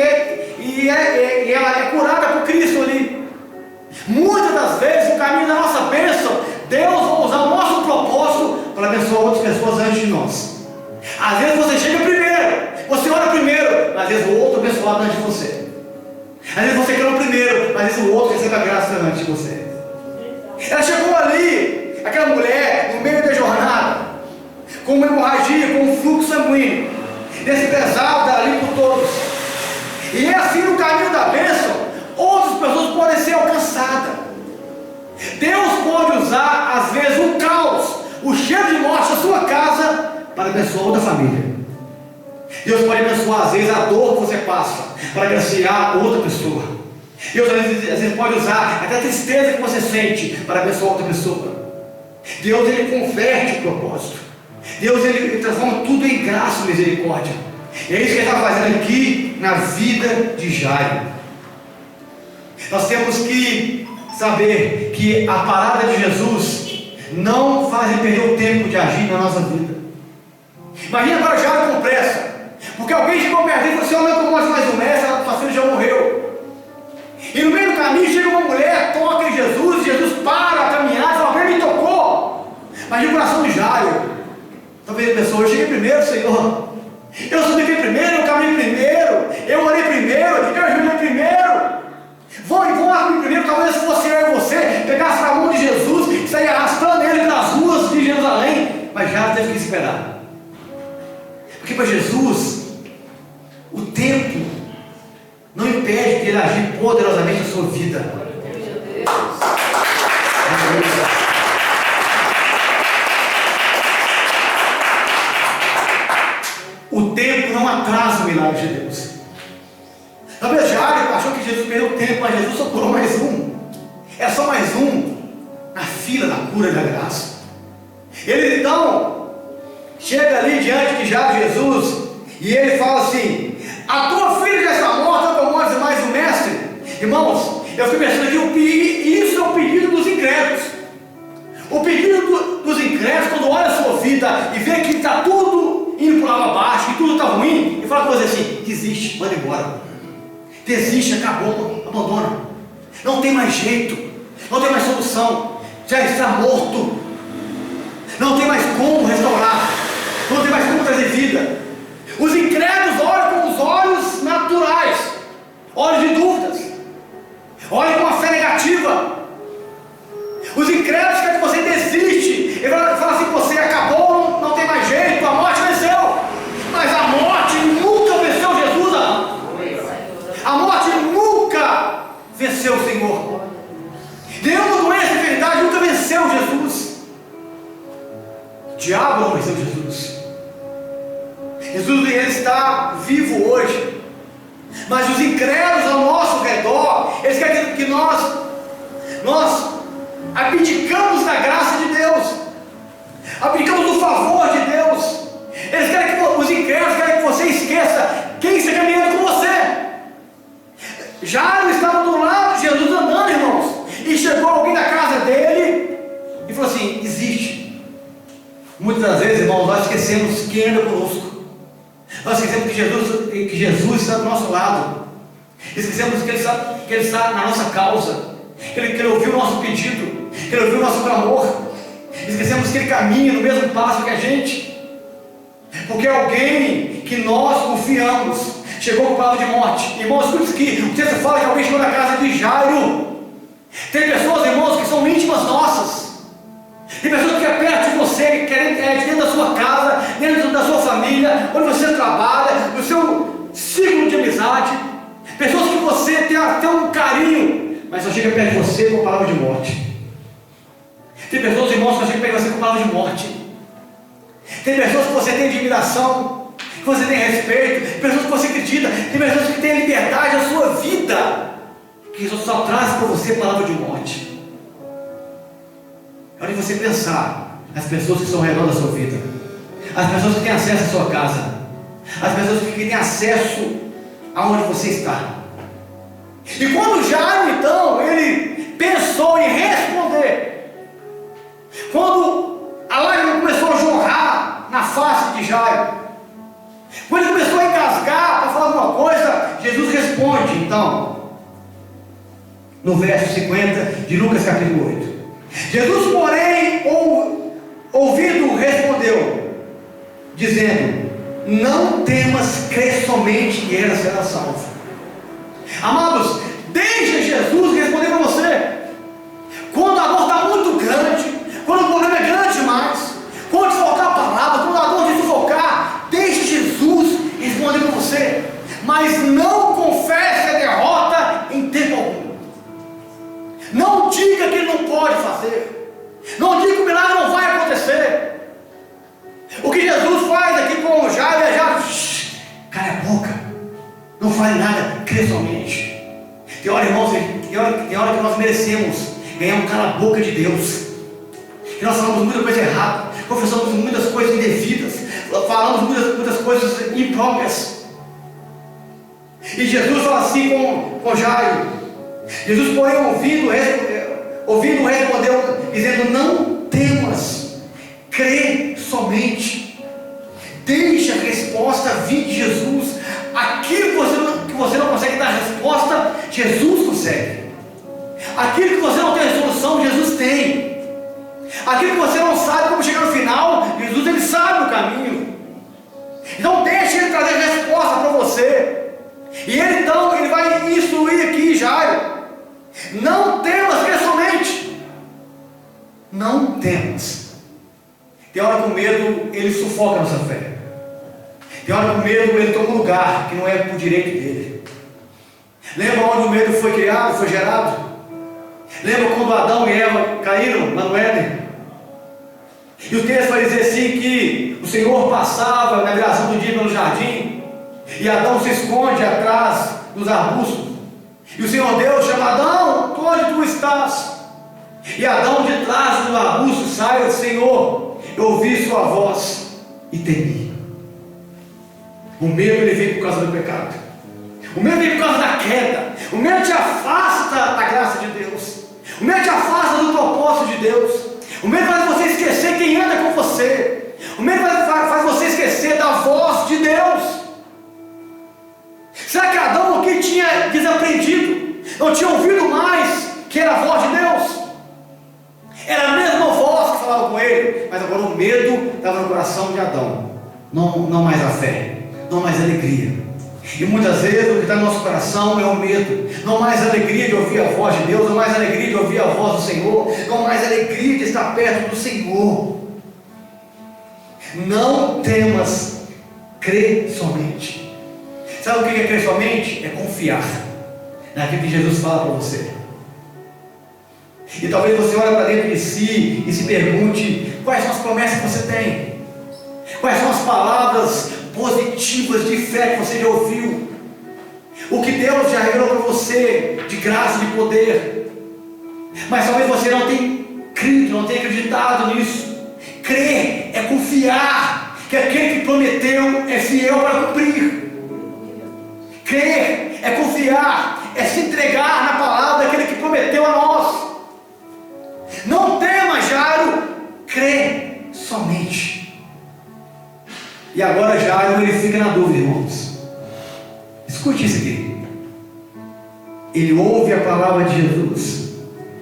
e ela é curada por Cristo ali. Muitas das vezes, o caminho da nossa bênção, Deus vai usar o nosso propósito para abençoar outras pessoas antes de nós. Às vezes você chega primeiro, você ora primeiro, mas às vezes o outro é abençoado antes de você. Às vezes você quer o primeiro, mas às vezes o outro recebe a graça antes de você. Ela chegou ali, aquela mulher, no meio da jornada, com uma hemorragia, com um fluxo sanguíneo, desprezada ali por todos. E é assim no caminho da bênção, outras pessoas podem ser alcançadas. Deus pode usar, às vezes, o caos, o cheiro de morte da sua casa, para abençoar outra família. Deus pode abençoar, às vezes, a dor que você passa, para agraciar outra pessoa. Deus, às vezes, pode usar até a tristeza que você sente, para abençoar outra pessoa. Deus, ele converte o propósito. Deus, ele transforma tudo em graça e misericórdia. E é isso que ele está fazendo aqui na vida de Jairo. Nós temos que saber que a palavra de Jesus não faz ele perder o tempo de agir na nossa vida. Imagina agora Jairo com pressa, porque alguém chegou perto dele e falou assim: olha, como mais um mestre, sua filha já morreu. E no meio do caminho chega uma mulher, toca em Jesus, Jesus para a caminhar, fala: alguém me tocou. Mas no coração de Jairo, talvez a pessoa: eu cheguei primeiro, Senhor, eu subi primeiro, eu caminhei primeiro, eu orei primeiro, eu ajoelhei primeiro. Vou abrir primeiro. Talvez se fosse eu e você, pegasse a mão de Jesus e sair arrastando ele nas ruas de Jerusalém. Mas já teve que esperar, porque para Jesus o tempo não impede que ele agir poderosamente na sua vida. O tempo não atrasa o milagre de Deus. Talvez Jairo achou que Jesus perdeu tempo, mas Jesus só curou mais um. É só mais um na fila da cura e da graça. Ele então chega ali diante de Jairo, Jesus, e ele fala assim: a tua filha já está morta, como antes mais o mestre. Irmãos, eu fico pensando aqui, isso é o pedido dos incrédulos. O pedido dos incrédulos, quando olha a sua vida e vê que está tudo indo por água abaixo, que tudo está ruim, e fala com você assim: desiste, manda embora. Desiste, acabou, abandona. Não tem mais jeito, não tem mais solução, já está morto. Não tem mais como restaurar, não tem mais como trazer vida. Os incrédulos olham com os olhos naturais, olhos de dúvidas, olham com uma fé negativa. Os incrédulos querem que você desiste. Ele fala assim: você acabou, não tem mais jeito, a morte venceu. Mas a morte nunca venceu Jesus. A morte nunca venceu o Senhor. Nenhuma doença, enfermidade nunca venceu Jesus. O diabo não venceu Jesus. Jesus, ele está vivo hoje. Mas os incrédulos ao nosso redor, eles querem que nós abdicamos da graça de Deus, abdicamos do favor de Deus. Eles querem que os incrédulos querem que você esqueça quem está caminhando com você. Jairo estava do lado de Jesus andando, irmãos, e chegou alguém da casa dele e falou assim: existe. Muitas das vezes, irmãos, nós esquecemos quem anda conosco. Nós esquecemos que Jesus está do nosso lado. Esquecemos que Ele está na nossa causa, que Ele ouviu o nosso pedido, que Ele ouviu o nosso clamor. Esquecemos que Ele caminha no mesmo passo que a gente, porque alguém que nós confiamos chegou com palavra de morte. Irmãos, por isso que o texto fala que alguém chegou na casa de Jairo. Tem pessoas, irmãos, que são íntimas nossas. Tem pessoas que é perto de você, dentro da sua casa, dentro da sua família, onde você trabalha, no seu ciclo de amizade. amizade, pessoas que você tem até um carinho, mas só chega perto de você com palavra de morte. Tem pessoas, irmãos, que só chegam perto de você com palavra de morte. Tem pessoas que você tem admiração, que você tem respeito, pessoas que você acredita, tem pessoas que têm liberdade na sua vida, que só traz para você palavra de morte. É hora de você pensar nas pessoas que estão ao redor da sua vida, as pessoas que têm acesso à sua casa, as pessoas que têm acesso aonde você está. E quando Jairo, então, ele pensou em responder, quando a lágrima começou a jorrar na face de Jairo, quando ele começou a engasgar para falar alguma coisa, Jesus responde, então, no verso 50 de Lucas capítulo 8. Jesus, porém, ouvindo, respondeu, dizendo: não temas, crê somente e ela será salva. Amados, deixa Jesus responder para você. Quando a dor está muito grande, quando o problema é grande demais, quando te faltar a palavra, quando a dor te sufocar, deixa Jesus responder para você. Mas não confesse a derrota em tempo algum. Não diga que ele não pode fazer. Não diga que o milagre não vai acontecer. O que Jesus faz aqui com o Jairo é Jairo, cala a boca, não fale nada, crê somente. Tem hora, irmãos, tem hora que nós merecemos ganhar um cala a boca de Deus, que nós falamos muita coisa errada, confessamos muitas coisas indevidas, falamos muitas coisas impróprias. E Jesus fala assim com Jairo. Jesus, porém, ouvindo respondeu, dizendo: não temas, crê somente. Deixa a resposta vir de Jesus. Aquilo que você não consegue dar resposta, Jesus consegue. Aquilo que você não tem resolução, Jesus tem. Aquilo que você não sabe como chegar no final, Jesus, ele sabe o caminho. Então deixa ele trazer a resposta para você. E ele então, ele vai instruir aqui Jairo: não temas, crê somente. Não temas. Tem hora que o medo, ele sufoca a nossa fé. Tem hora que o medo, ele toma um lugar que não é por direito dele. Lembra onde o medo foi criado, foi gerado? Lembra quando Adão e Eva caíram lá no Éden? E o texto vai dizer assim que o Senhor passava na viração do dia pelo jardim, e Adão se esconde atrás dos arbustos, e o Senhor Deus chama: Adão, onde tu estás? E Adão, de trás do arbusto, sai: Senhor, eu ouvi sua voz e temi. O medo, ele vem por causa do pecado. O medo vem por causa da queda. O medo te afasta da graça de Deus. O medo te afasta do propósito de Deus. O medo faz você esquecer quem anda com você. O medo faz você esquecer da voz de Deus. Será que Adão aqui tinha desaprendido? Não tinha ouvido mais que era a voz de Deus? Era a mesma voz que falava com ele, mas agora o medo estava no coração de Adão. Não mais a fé, não mais a alegria. E muitas vezes o que está no nosso coração é o medo. Não mais a alegria de ouvir a voz de Deus, não mais a alegria de ouvir a voz do Senhor, não mais a alegria de estar perto do Senhor. Não temas, crê somente. Sabe o que é crer somente? É confiar naquilo que Jesus fala para você. E talvez você olhe para dentro de si e se pergunte: quais são as promessas que você tem? Quais são as palavras positivas de fé que você já ouviu? O que Deus já revelou para você de graça, de poder. Mas talvez você não tenha crido, não tenha acreditado nisso. Crer é confiar que aquele que prometeu é fiel para cumprir. Crer é confiar, é se entregar na palavra daquele que prometeu a nós. Não tema, Jairo, crê somente. E agora Jairo, ele fica na dúvida, irmãos. Escute isso aqui. Ele ouve a palavra de Jesus,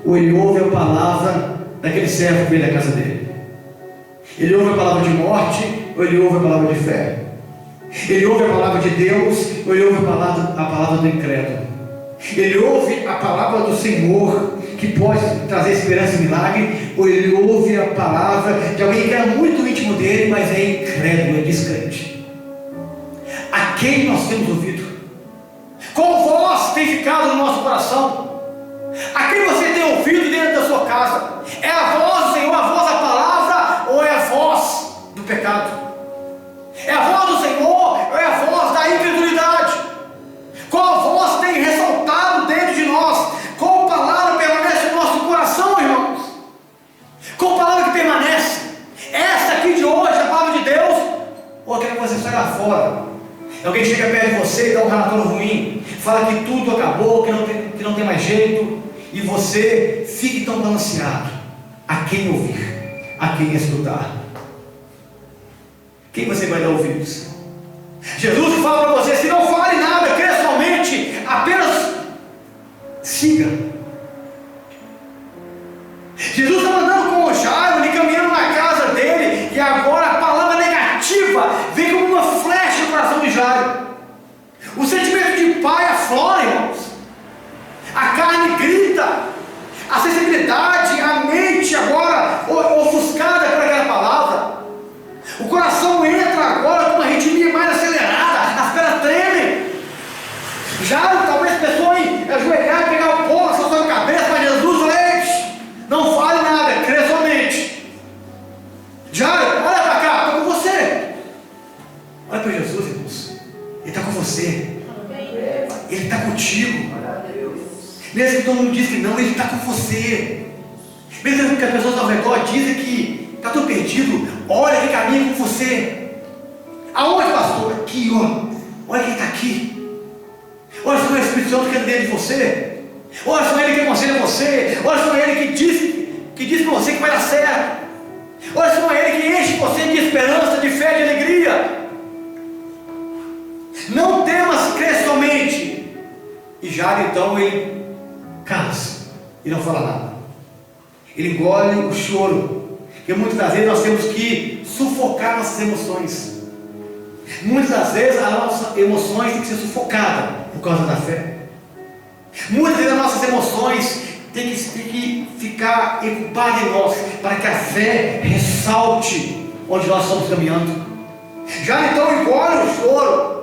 ou ele ouve a palavra daquele servo que veio da casa dele? Ele ouve a palavra de morte, ou ele ouve a palavra de fé? Ele ouve a palavra de Deus, ou ele ouve a palavra do incrédulo? Ele ouve a palavra do Senhor, que pode trazer esperança e milagre, ou ele ouve a palavra de alguém que era muito íntimo dele, mas é incrédulo, é descrente? A quem nós temos ouvido? tem ficado no nosso coração? A quem você tem ouvido dentro da sua casa? É a voz do Senhor, a voz da palavra, ou é a voz do pecado? É a voz do Senhor, ou é a voz da incredulidade? Qual voz tem ressaltado dentro de nós? Qual palavra permanece no nosso coração, irmãos? Qual palavra que permanece? Essa aqui de hoje, a palavra de Deus, ou aquela que você sai lá fora? Alguém chega perto de você e dá um relatório ruim, fala que tudo acabou, que não tem mais jeito, e você fica tão balanceado. A quem ouvir? A quem escutar? Quem você vai dar ouvidos? Jesus fala para você: se não fale nada, crê somente, apenas siga. Jesus está andando com o Jairo, ele caminhando na casa dele, e agora a palavra negativa vem como uma flecha no coração de Jairo. O sentimento de pai aflora, irmãos. A carne grita, a sensibilidade, a mente agora ofuscada por aquela palavra. O coração entra agora com uma ritmia mais acelerada, as pernas tremem. Jairo talvez pensou em ajoelhar e pegar o pó na sua cabeça, mas Jesus falou: não fale nada, crê somente. Jairo, olha para cá, estou com você. Olha para Jesus, irmãos. Ele está com você. Ele está contigo. Mesmo que todo mundo diz que não, Ele está com você. Mesmo que as pessoas ao redor dizem que está tudo perdido, olha que caminha com você. Aonde, pastor? Aqui, ó. Olha quem está aqui. Olha só o Espírito Santo que é dentro de você. Olha só Ele que aconselha você. Olha só Ele que diz para você que vai dar certo. Olha só Ele que enche você de esperança, de fé, de alegria. Não temas, crê somente. E já então ele cala-se e não fala nada. Ele engole o choro, porque muitas das vezes nós temos que sufocar nossas emoções. Muitas das vezes as nossas emoções têm que ser sufocadas por causa da fé. Muitas vezes as nossas emoções têm que ficar ocupadas em nós, para que a fé ressalte onde nós estamos caminhando. Já então engole o choro.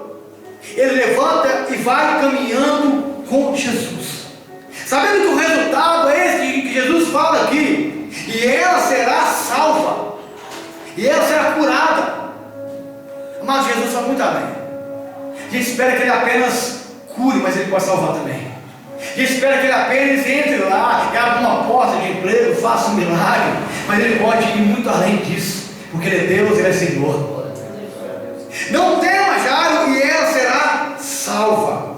Ele levanta e vai caminhando com Jesus, sabendo que o resultado é esse que Jesus fala aqui: e ela será salva, e ela será curada. Mas Jesus fala muito bem. A gente espera que Ele apenas cure, mas Ele pode salvar também. A gente espera que Ele apenas entre lá e abra uma porta de emprego, faça um milagre, mas Ele pode ir muito além disso, porque Ele é Deus, Ele é Senhor. Não tema, Jairo, e ela será salva.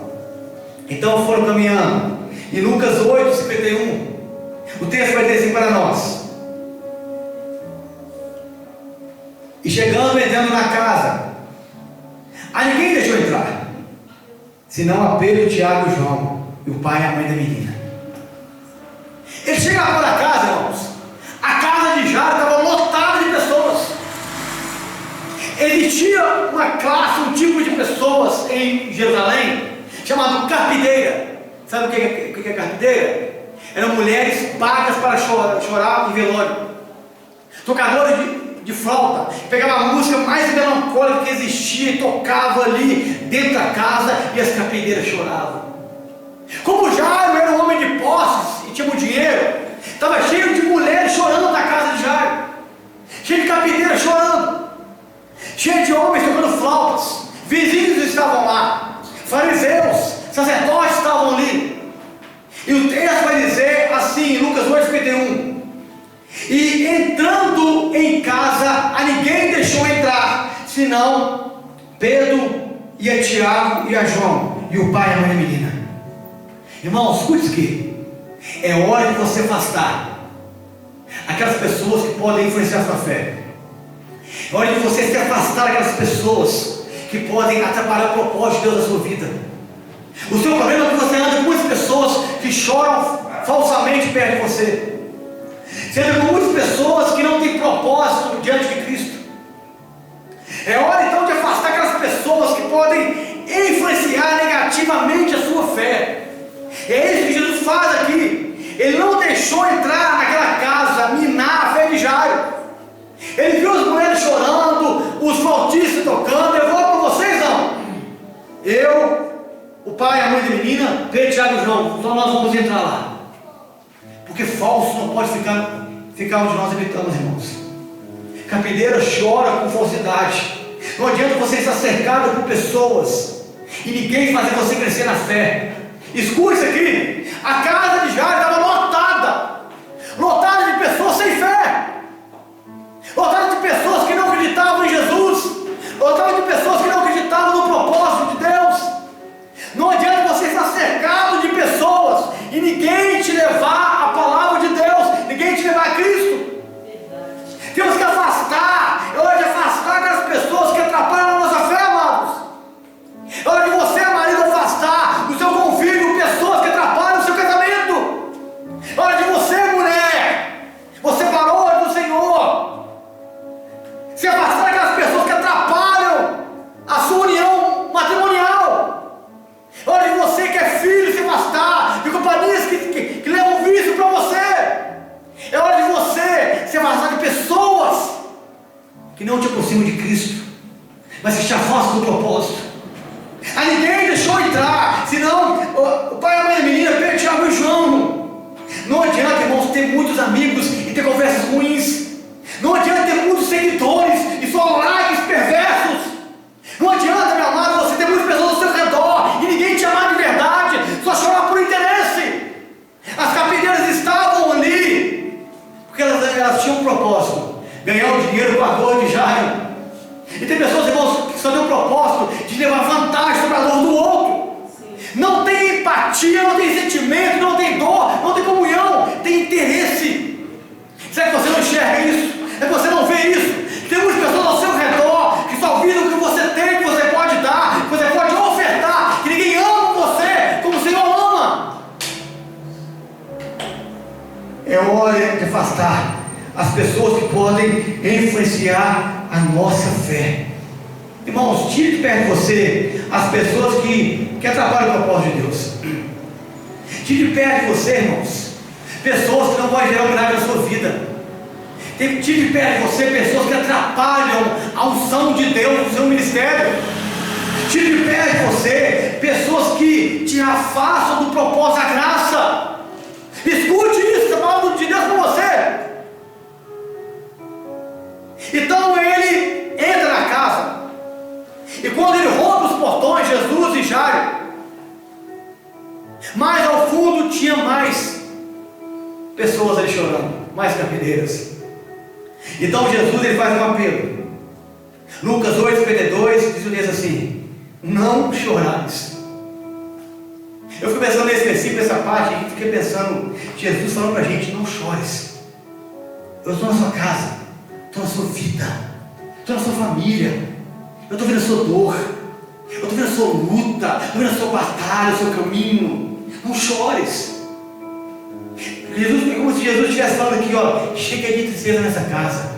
Então foram caminhando. Em Lucas 8:51, o texto vai dizer assim para nós: e chegando, entrando na casa, a ninguém deixou entrar, senão a Pedro, Tiago e João, e o pai e a mãe da menina. Ele chega lá para casa, irmãos. A casa de Jairo estava lotada de pessoas. Ele tinha uma classe, um tipo de pessoas em Jerusalém chamado carpideira. Sabe o que é carpideira? Eram mulheres pagas para chorar em velório. Tocadores de flauta. Pegava a música mais melancólica que existia e tocava ali dentro da casa, e as carpideiras choravam. Como Jairo era um homem de posses e tinha muito dinheiro, estava cheio de mulheres chorando na casa de Jairo, cheio de carpideiras chorando, cheio de homens tocando flautas. Vizinhos estavam lá, fariseus, sacerdotes estavam ali. E o texto vai dizer assim, em Lucas 8:51: e entrando em casa, a ninguém deixou entrar, senão Pedro e a Tiago e a João, e o pai e a mãe da menina. Irmãos, escute isso aqui. É hora de você afastar aquelas pessoas que podem influenciar a sua fé. É hora de você se afastar daquelas pessoas que podem atrapalhar o propósito de Deus na sua vida. O seu problema é que você anda com muitas pessoas que choram falsamente perto de você. Você anda com muitas pessoas que não têm propósito diante de Cristo. É hora então de afastar aquelas pessoas que podem influenciar negativamente a sua fé. É isso que Jesus faz aqui. Ele não deixou entrar naquela casa, minar a fé de Jairo. Ele viu as mulheres chorando, os flautistas tocando. Eu vou para vocês, não. Eu o pai e a mãe da menina, Pedro, Tiago e João, só nós vamos entrar lá. Porque falso não pode ficar onde nós habitamos, irmãos. Carpideira chora com falsidade. Não adianta você estar cercado por pessoas e ninguém fazer você crescer na fé. Escute isso aqui. A casa de Jairo estava lotada de pessoas sem fé, lotada de pessoas que não acreditavam em Jesus, lotada de pessoas que não acreditavam no propósito de Deus. Não adianta você estar cercado de pessoas e ninguém te levar a palavra de Deus, ninguém te levar a Cristo. Temos que afastar, é hora de afastar aquelas pessoas que atrapalham a nossa fé, amados. É hora de você, marido, afastar do seu convívio pessoas que atrapalham o seu casamento. É hora de você, mulher, você varão do Senhor, se afastar daquelas pessoas que atrapalham a sua união matrimonial. É hora de você que é filho se afastar de companhias que levam vício para você. É hora de você se afastar de pessoas que não te aproximam de Cristo, mas que te afastam do propósito. A ninguém deixou entrar, senão o pai e a mãe da menina, Pedro, Tiago e João. Não adianta, irmãos, ter muitos amigos e ter conversas ruins. Não adianta ter muitos seguidores e só likes perversos. Não adianta, meu amado, você ter muitas pessoas ao seu redor e ninguém te amar de verdade, só chorar por interesse. As carpideiras estavam ali porque elas tinham um propósito: ganhar o dinheiro com a dor de Jairo. E tem pessoas, irmãos, que só têm um propósito de levar vantagem sobre a dor do outro. Não tem empatia, não tem sentimento, não tem dor, não tem comunhão, tem interesse. Será que você não enxerga isso? É que você não vê isso? Tem muitas pessoas ao seu redor que só viram o que você tem, que você pode dar, que você pode ofertar, que ninguém ama você como o Senhor ama. É hora de afastar as pessoas que podem influenciar a nossa fé. Irmãos, tire de perto de você as pessoas que atrapalham o propósito de Deus. Tire de perto de você, irmãos, pessoas que não vão gerar um milagre na sua vida. Tire de perto de você pessoas que atrapalham a unção de Deus no seu ministério. Tire de perto de você pessoas que te afastam do propósito da graça. Escute isso, a palavra de Deus para você. Então ele entra na casa, e quando ele rompe os portões, Jesus e Jairo, mais ao fundo tinha mais pessoas ali chorando, mais carpideiras. Então Jesus ele faz um apelo. Lucas 8:52 diz o texto assim: não chorais. Eu fico pensando nesse versículo, nessa parte, e fiquei pensando, Jesus falando para a gente: não chores. Eu estou na sua casa, estou na sua vida, estou na sua família, eu estou vendo a sua dor, eu estou vendo a sua luta, estou vendo a sua batalha, o seu caminho. Não chores. Jesus, é como se Jesus estivesse falando aqui, ó: chega de tristeza nessa casa,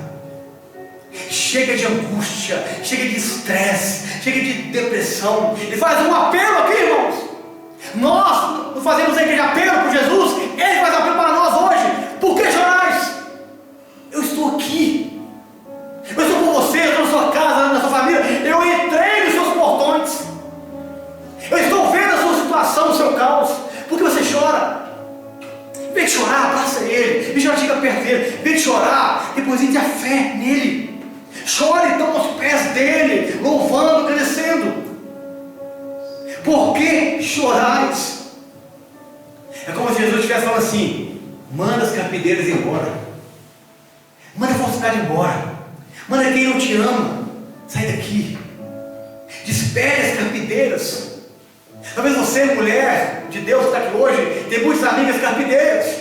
chega de angústia, chega de estresse, chega de depressão. Ele faz um apelo aqui, irmãos. Nós não fazemos a igreja apelo por Jesus, ele faz apelo para nós hoje. Por que chorais? Eu estou aqui, eu estou com você, eu estou na sua casa, na sua família, eu entrei nos seus portões, eu estou vendo a sua situação, o seu caos. Por que você chora? Vem de chorar, abraça ele, vem chorar, chega perto dele, vem de chorar, deposite a fé nele. Chore então aos pés dele, louvando, agradecendo. Por que chorais? É como se Jesus estivesse falando assim: manda as carpideiras embora, manda a falsidade embora, manda quem não te ama, sai daqui, despede as carpideiras. Talvez você, mulher de Deus que está aqui hoje, tem muitas amigas carpideiras,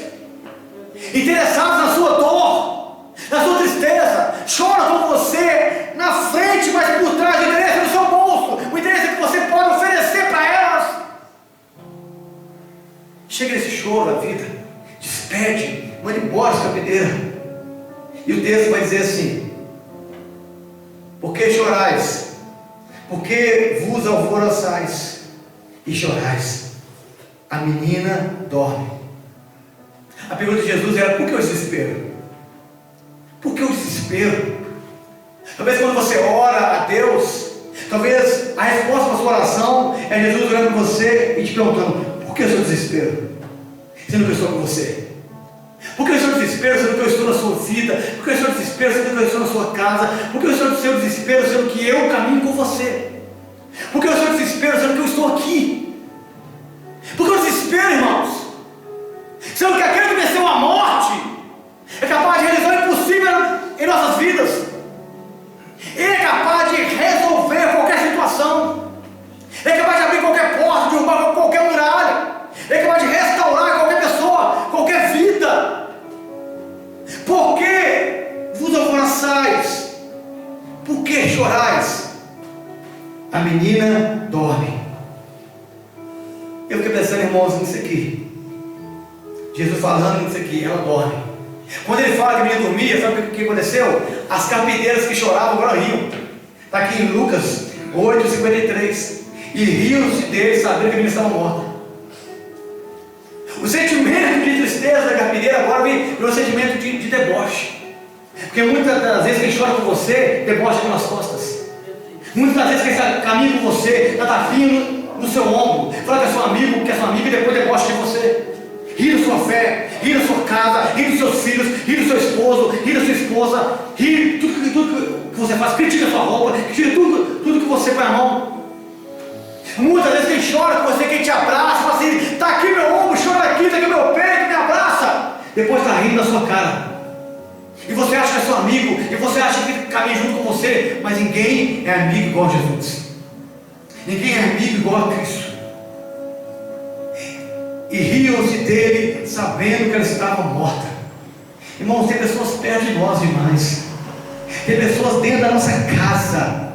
interessadas na sua dor, na sua tristeza, chora com você na frente, mas por trás o interesse é no seu bolso, o interesse é que você pode oferecer para elas. Chega nesse choro da vida, despede, manda embora essa carpideira. E o texto vai dizer assim: por que chorais? Por que vos alvoroçais e chorais? A menina dorme. A pergunta de Jesus era: por que o desespero? Por que o desespero? Talvez quando você ora a Deus, talvez a resposta para a sua oração é Jesus olhando para você e te perguntando: por que o seu desespero? Sendo que eu estou com você. Por que o seu desespero, sendo que eu estou na sua vida? Por que o seu desespero, sendo que eu estou na sua casa? Por que o seu desespero, sendo que eu caminho com você? Por que o seu desespero, sendo que eu estou aqui? Por que o desespero, irmãos? Sendo que aquele que venceu a morte é capaz de realizar o impossível em nossas vidas. Ele é capaz de resolver qualquer situação. Ele é capaz de abrir qualquer porta, derrubar qualquer muralha. Ele é capaz de restaurar qualquer pessoa, qualquer vida. Por que vos alvoroçais? Por que chorais? A menina dorme. Eu fiquei pensando, irmãos, nisso aqui. Jesus falando nisso aqui, ela dorme. Quando ele fala que a menina dormia, sabe o que aconteceu? As carpinteiras que choravam agora riam. Está aqui em Lucas 8:53. E riam-se dele, sabendo que a menina estava morta. O sentimento de tristeza da carpinteira agora vem um sentimento de deboche. Porque muitas das vezes quem chora com você, debocha pelas costas. Muitas das vezes quem caminha com você, está firme no seu ombro, fala que é seu amigo, que é sua amiga, e depois debocha de você. Ri da sua fé, ri da sua casa, ri dos seus filhos, ri do seu esposo, ri da sua esposa, ri de tudo que você faz, critica a sua roupa, critica tudo que você põe a mão. Muitas vezes quem chora com você, quem te abraça, fala assim: está aqui meu ombro, chora aqui, está aqui meu peito, me abraça. Depois está rindo da sua cara. E você acha que é seu amigo, e você acha que caminha junto com você, mas ninguém é amigo igual a Jesus. Ninguém é amigo igual a Cristo. E riam-se dele, sabendo que ela estava morta. Irmãos, tem pessoas perto de nós demais. Tem pessoas dentro da nossa casa,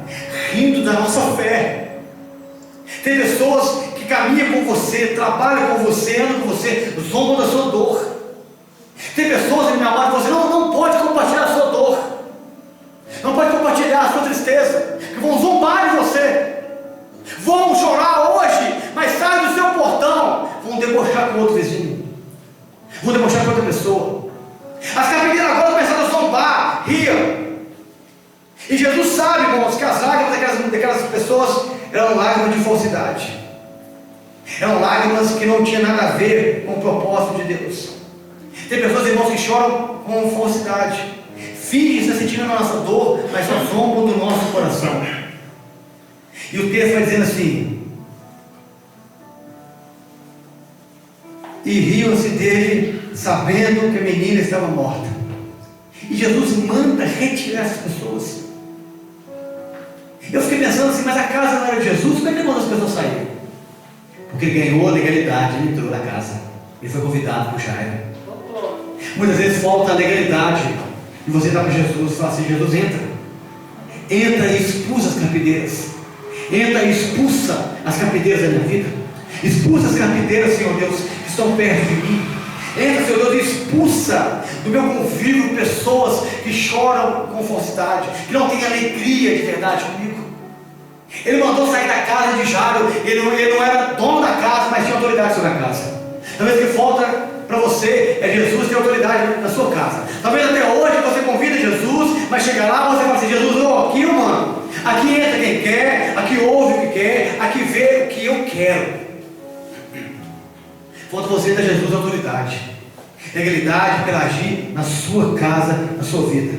rindo da nossa fé. Tem pessoas que caminham com você, trabalham com você, andam com você, zombam da sua dor. Tem pessoas, minha amada, que você não pode compartilhar a sua dor, não pode compartilhar a sua tristeza, que vão zombar de você, vão chorar hoje, mas saem do seu portão, vão debochar com outro vizinho, vão debochar com outra pessoa. As carpinteiras agora começaram a zombar, riam. E Jesus sabe, irmãos, que as lágrimas daquelas pessoas eram lágrimas de falsidade, eram lágrimas que não tinham nada a ver com o propósito de Deus. Tem pessoas, irmãos, que choram com falsidade, fingem estar sentindo a nossa dor, mas só zombam do nosso coração. E o texto vai dizendo assim: e riam-se dele, sabendo que a menina estava morta. E Jesus manda retirar essas pessoas. Eu fiquei pensando assim: mas a casa não era de Jesus, como é que ele mandou as pessoas saírem? Porque ganhou a legalidade, ele entrou na casa, ele foi convidado por Jairo. Muitas vezes falta a legalidade, e você está com Jesus e fala assim: Jesus, entra e expulsa as carpinteiras, entra e expulsa as carpinteiras da minha vida, expulsa as carpinteiras, Senhor Deus, que estão perto de mim. Entra, Senhor Deus, e expulsa do meu convívio pessoas que choram com falsidade, que não têm alegria de verdade comigo. Ele mandou sair da casa de Jairo. Ele não era dono da casa, mas tinha autoridade sobre a casa. Talvez o que falta para você é Jesus ter autoridade na sua casa. Talvez até hoje você convida Jesus, mas chega lá e você fala assim: Jesus, aqui, mano, aqui entra quem quer, aqui ouve o que quer, aqui vê o que eu quero. Falta você dar Jesus autoridade, legalidade para agir na sua casa, na sua vida.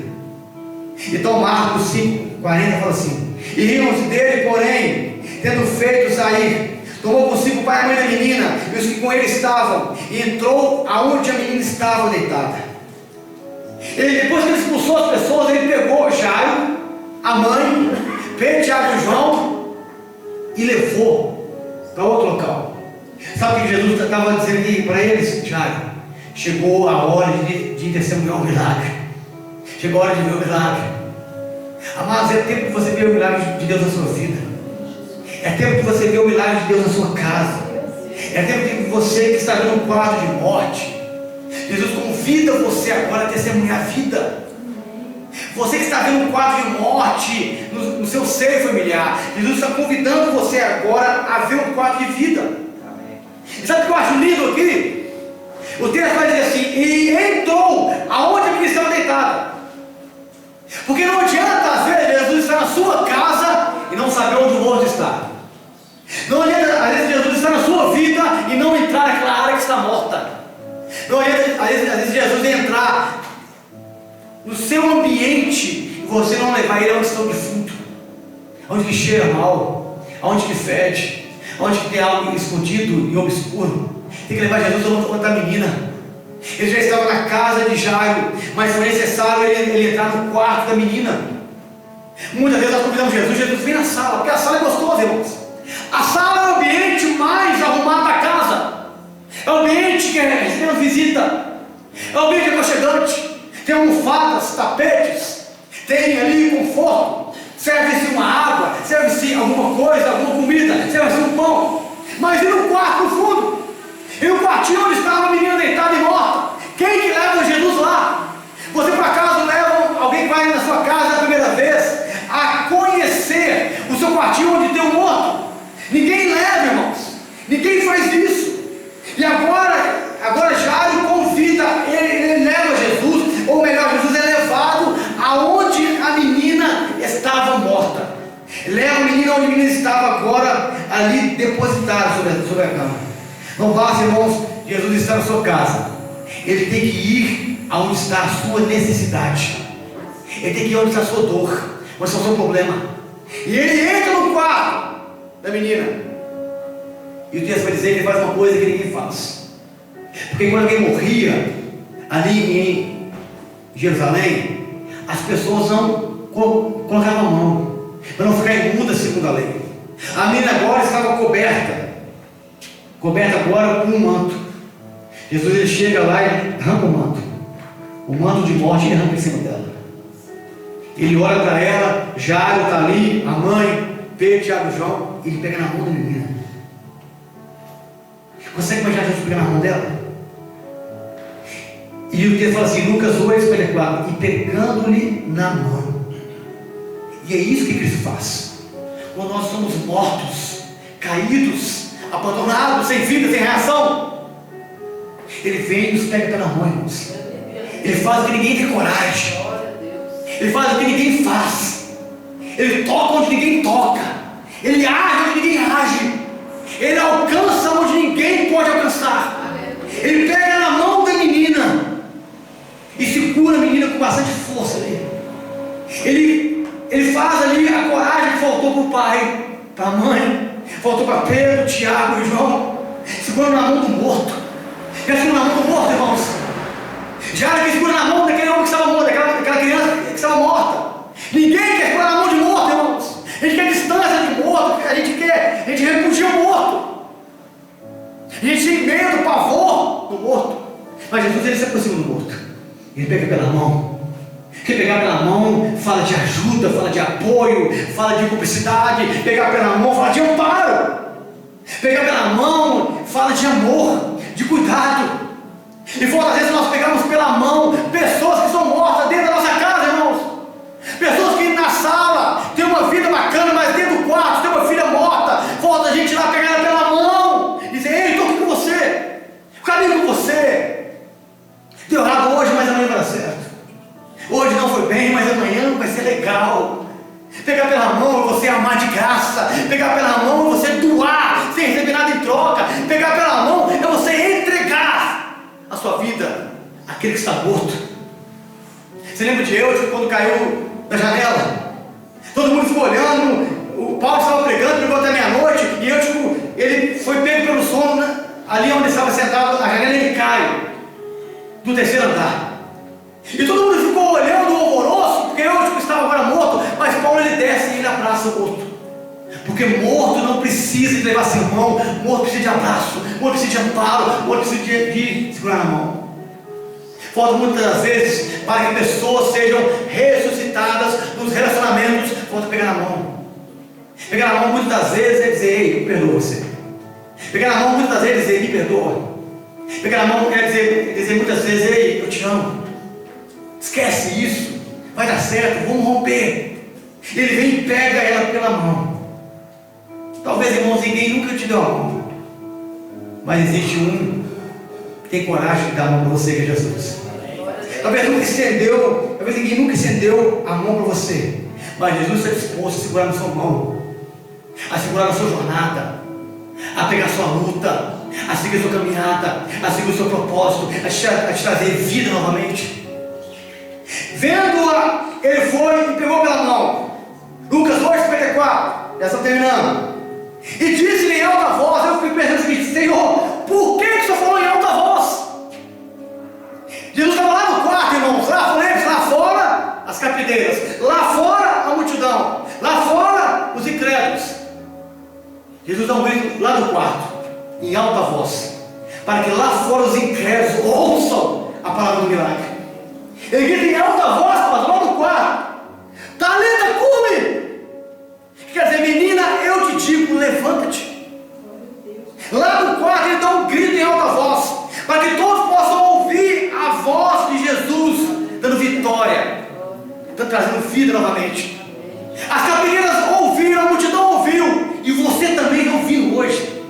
Então Marcos 5:40 fala assim: e riam-se dele, porém, tendo feito sair, tomou consigo o pai e a mãe da menina e os que com ele estavam, e entrou aonde a menina estava deitada. Depois que ele expulsou as pessoas, ele pegou Jairo, a mãe, Pedro, Tiago e João, e levou para outro local. Sabe o que Jesus estava dizendo aqui para eles? Jairo, chegou a hora de testemunhar o milagre. Chegou a hora de ver o milagre. Amados, é tempo que você vê o milagre de Deus na sua vida. É tempo que você vê o milagre de Deus na sua casa. É tempo que você que está vendo um quadro de morte, Jesus convida você agora a testemunhar a vida. Você que está vendo um quadro de morte no seu seio familiar, Jesus está convidando você agora a ver um quadro de vida. E sabe o que eu acho lindo aqui? O texto vai dizer assim: e entrou aonde a menina estava deitada. Porque não adianta às vezes Jesus estar na sua casa e não saber onde o morto está. Não adianta está morta. Não adianta, às vezes Jesus entrar no seu ambiente e você não levar ele onde está o defunto, onde que cheira mal, onde que fede, onde que tem algo escondido e obscuro. Tem que levar Jesus onde está a menina. Ele já estava na casa de Jairo, mas foi necessário ele entrar no quarto da menina. Muitas vezes nós convidamos Jesus vem na sala, porque a sala é gostosa, irmãos. A sala é o ambiente mais arrumado da casa, é o ambiente que recebemos visita, é o ambiente aconchegante. Tem almofadas, tapetes, tem ali conforto, serve-se uma água, serve-se alguma coisa, alguma comida, serve-se um pão. Mas e no quarto no fundo? E no quartinho onde estava a menina deitada e morta? Quem que leva Jesus lá? Você por acaso leva alguém que vai na sua casa a primeira vez a conhecer o seu quartinho onde tem um morto? Ninguém leva, irmãos. Ninguém faz isso. E agora Jairo convida, ele leva Jesus, ou melhor, Jesus é levado aonde a menina estava morta. Leva a menina onde a menina estava agora ali depositada sobre a cama. Não basta, irmãos, Jesus está na sua casa. Ele tem que ir aonde está a sua necessidade. Ele tem que ir onde está a sua dor, onde está o seu problema. E ele entra no quarto da menina. E o texto vai dizer que ele faz uma coisa que ninguém faz. Porque quando alguém morria ali em Jerusalém, as pessoas não colocavam a mão para não ficar imunda segundo a lei. A menina agora estava coberta agora com um manto. Jesus ele chega lá e arranca o manto de morte, ele arranca em cima dela. Ele olha para ela, Jairo está ali, a mãe, Pedro, Tiago e João, ele pega na mão da menina. Consegue imaginar Jesus pegar na mão dela? E o texto fala assim, Lucas 8:54, e pegando-lhe na mão. E é isso que Cristo faz. Quando nós somos mortos, caídos, abandonados, sem vida, sem reação, Ele vem e nos pega pela mão, irmãos. Ele faz o que ninguém tem coragem. Ele faz o que ninguém faz. Ele toca onde ninguém toca. Ele age onde ninguém age. Ele alcança onde ninguém pode alcançar. Ele pega na mão da menina e segura a menina com bastante força ali. Ele faz ali a coragem que faltou para o pai, para a mãe, faltou para Pedro, Tiago e João. Segura na mão do morto. Já segura na mão do morto, irmãos. Já que segura na mão daquele homem que estava morto, daquela criança que estava morta. Ninguém quer segurar na mão de morto, irmãos. A gente quer distância de morto, a gente repudia o morto. A gente tem medo, pavor do morto. Mas Jesus ele se aproxima do morto. Ele pega pela mão. Ele pegar pela mão, fala de ajuda, fala de apoio, fala de cumplicidade. Pegar pela mão, fala de amparo. Pegar pela mão, fala de amor, de cuidado. E muitas vezes nós pegamos pela mão pessoas que são mortas dentro da nossa casa, irmãos. Pessoas que na sala tem uma vida bacana, mas dentro do quarto tem uma filha morta. Falta a gente ir lá pegar ela pela mão e dizer, ei, estou aqui com você, caminho com você. Deu errado hoje, mas amanhã vai dar certo. Hoje não foi bem, mas amanhã vai ser legal. Pegar pela mão é você amar de graça. Pegar pela mão é você doar sem receber nada em troca. Pegar pela mão é você entregar a sua vida àquele que está morto. Você lembra de Eutico quando caiu da janela? Todo mundo ficou olhando. O Paulo estava pregando, pregou até meia-noite. E Eutico, ele foi pego pelo sono, né? Ali onde estava sentado na janela, ele cai do terceiro andar. E todo mundo ficou olhando o alvoroço, porque Eutico estava agora morto. Mas Paulo ele desce e ele abraça o morto. Porque morto não precisa de levar sermão, morto precisa de abraço, morto precisa de amparo, morto precisa de segurar na mão. Falta muitas das vezes para que pessoas sejam ressuscitadas nos relacionamentos, falta pegar na mão. Pegar na mão muitas das vezes é dizer, ei, eu perdoo você. Pegar na mão muitas das vezes é dizer, me perdoa. Pegar na mão quer dizer muitas vezes, ei, eu te amo. Esquece isso, vai dar certo, vamos romper. Ele vem e pega ela pela mão. Talvez, irmãos, ninguém nunca te deu a mão, mas existe um que tem coragem de dar a mão para você, que é Jesus. Talvez ninguém nunca estendeu a mão para você, mas Jesus está disposto a segurar na sua mão, a segurar na sua jornada, a pegar a sua luta, a seguir a sua caminhada, a seguir o seu propósito, a te trazer vida novamente. Vendo-a, ele foi e pegou pela mão. Lucas 2,54, já estamos terminando. E disse-lhe em alta voz, eu fiquei pensando o seguinte: Senhor, por que o Senhor falou em alta voz? Jesus estava lá no quarto, irmãos, lá fora as capideiras, lá fora a multidão, lá fora os incrédulos. Jesus dá um grito lá no quarto, em alta voz, para que lá fora os incrédulos ouçam a palavra do milagre. Ele grita em alta voz, lá no quarto: Talita cumi! Quer dizer, menina, eu te digo, levanta-te. Lá no quarto ele dá um grito em alta voz, para que todos possam ouvir a voz de Jesus, dando vitória, trazendo vida novamente. As capideiras ouviram, a multidão ouviu, e você também ouviu hoje.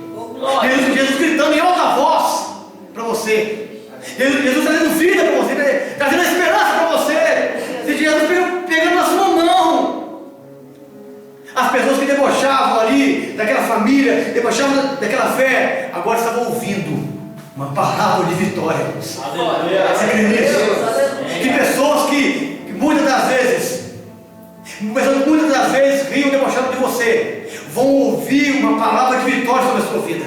Jesus gritando em alta voz para você. Jesus trazendo vida para você, trazendo esperança para você. Jesus pegando na sua mão. As pessoas que debochavam ali daquela família, debochavam daquela fé, agora estavam ouvindo uma palavra de vitória. Você acredita nisso? Que pessoas que muitas das vezes riam debochando de você, vão ouvir uma palavra de vitória sobre a sua vida,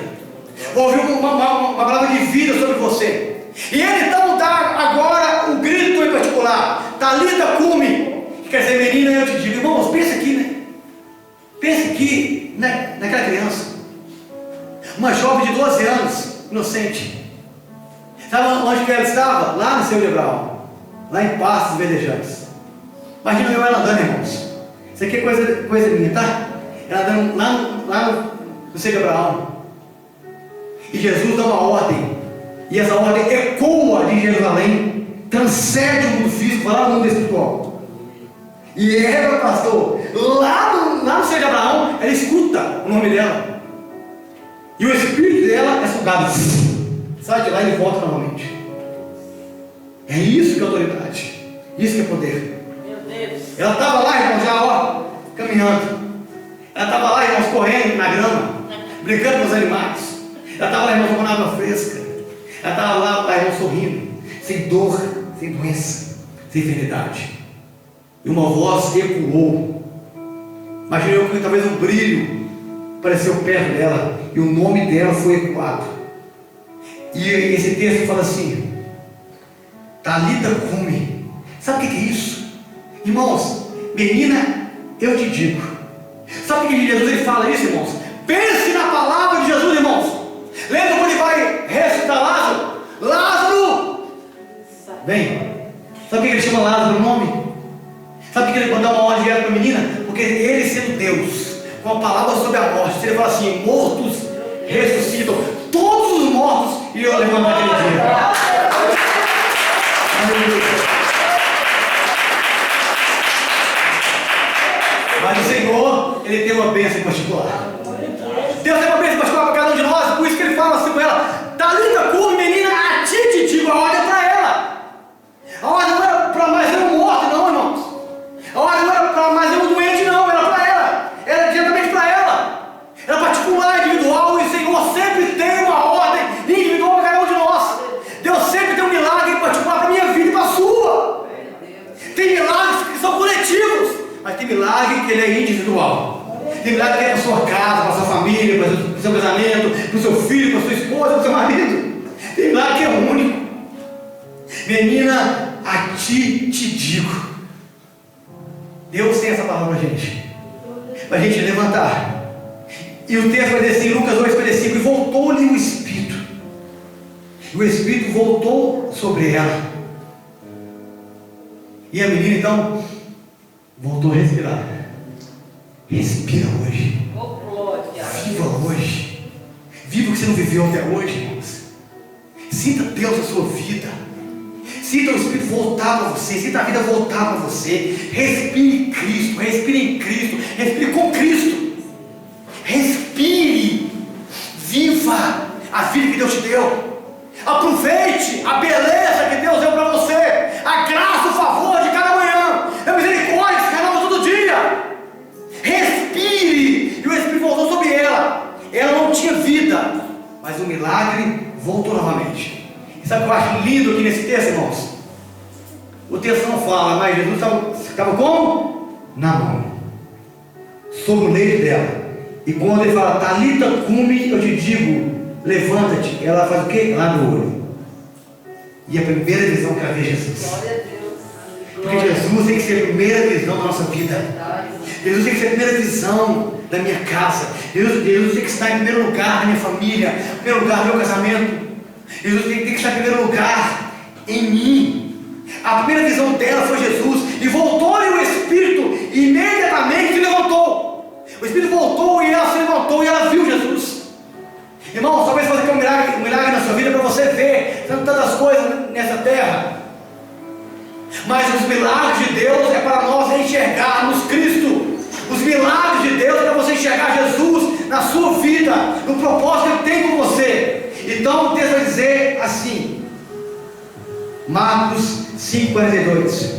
vão ouvir uma palavra de vida sobre você. E ele então dá agora o grito em particular: Talita cumi, que quer dizer, menina, eu te digo. Irmãos, pensa aqui, né? Pensa aqui, naquela criança, uma jovem de 12 anos, inocente. Sabe onde que ela estava? Lá no seu Abraão, lá em Pastos Verdejantes. Imagina ela andando, irmãos. Isso aqui é coisa minha, tá? Ela andando lá no seu Abraão. E Jesus dá uma ordem, e essa ordem ecoa de Jerusalém, transcende o mundo físico, vai lá no mundo espiritual. E ela, pastor, lá no seio de Abraão, ela escuta o nome dela, e o espírito dela é sugado, sai de lá e volta novamente. É isso que é autoridade, isso que é poder. Meu Deus. Ela estava lá, irmão, já caminhando. Ela estava lá, irmãos, correndo na grama, brincando com os animais. Ela estava lá, irmãos, tomando água fresca. Ela estava lá, irmão, sorrindo, sem dor, sem doença, sem enfermidade. E uma voz ecoou. Imaginei eu que talvez um brilho apareceu perto dela, e o nome dela foi ecoado. E esse texto fala assim: Talita cumi. Sabe o que é isso? Irmãos, menina, eu te digo. Sabe o que Jesus ele fala isso, irmãos? Pense na palavra de Jesus, irmãos. Lembra quando ele vai ressuscitar Lázaro? Lázaro, vem. Sabe o que ele chama Lázaro no nome? Sabe por que ele mandou uma ordem direto para a menina? Porque ele, sendo Deus, com a palavra sobre a morte, ele fala assim: mortos ressuscitam. Todos os mortos iriam levantar aquele dia. Aleluia. Mas o Senhor, ele tem uma bênção em particular. Deus tem uma bênção em particular para cada um de nós. Por isso que ele fala assim com ela: Talita cumi, menina, a ti te digo. A ordem é para ela. A ordem não era para mais nenhum morto, não, irmãos. A ordem não era para mais nenhum doente, não. Era para ela. Era diretamente para ela. Era particular, individual. E o Senhor sempre tem uma ordem individual para cada um de nós. Deus sempre tem um milagre em particular para a minha vida e para a sua. Tem milagres que são coletivos, mas tem milagre que ele é individual. Tem milagre que é para a sua casa, para a sua família, para o seu casamento, para o seu filho, para a sua esposa, para o seu marido. Tem milagre que é único. Menina, a ti te digo. Deus tem essa palavra para a gente levantar. E o texto vai dizer assim, Lucas 2,45: e voltou-lhe o Espírito. E o Espírito voltou sobre ela. E a menina então voltou a respirar. Respira hoje. Viva hoje. Viva o que você não viveu até hoje, irmãos. Sinta Deus na sua vida. Sinta o Espírito voltar para você. Sinta a vida voltar para você. Respire em Cristo. Respire em Cristo. Respire com Cristo. Respire. Viva a vida que Deus te deu. Aproveite a beleza que Deus deu para você. A graça, o favor de cada manhã. A misericórdia que renova todo dia. Respire. E o Espírito voltou sobre ela. Ela não tinha vida. mas o milagre voltou novamente. E sabe o que eu acho lindo aqui nesse texto, irmãos? O texto não fala, mas Jesus estava como? Na mão, sobre o leito dela. E quando ele fala, Talita cumi, eu te digo, levanta-te. Ela faz o quê? Lá no olho. E a primeira visão que ela vê Jesus. Glória a Deus. Porque Jesus tem que ser a primeira visão da nossa vida. Jesus tem que ser a primeira visão da minha casa. Jesus tem que estar em primeiro lugar na minha família, em primeiro lugar no meu casamento. Jesus tem que estar em primeiro lugar em mim. A primeira visão dela foi Jesus. E voltou-lhe o Espírito. E imediatamente se levantou. O Espírito voltou e ela se levantou e ela viu Jesus. Irmãos, talvez fazer aqui um milagre na sua vida para você ver tantas coisas nessa terra. Mas os milagres de Deus é para nós enxergarmos Cristo. Os milagres de Deus é para você enxergar Jesus na sua vida, no propósito que Ele tem com você. Então o texto vai dizer assim, Marcos 5,42.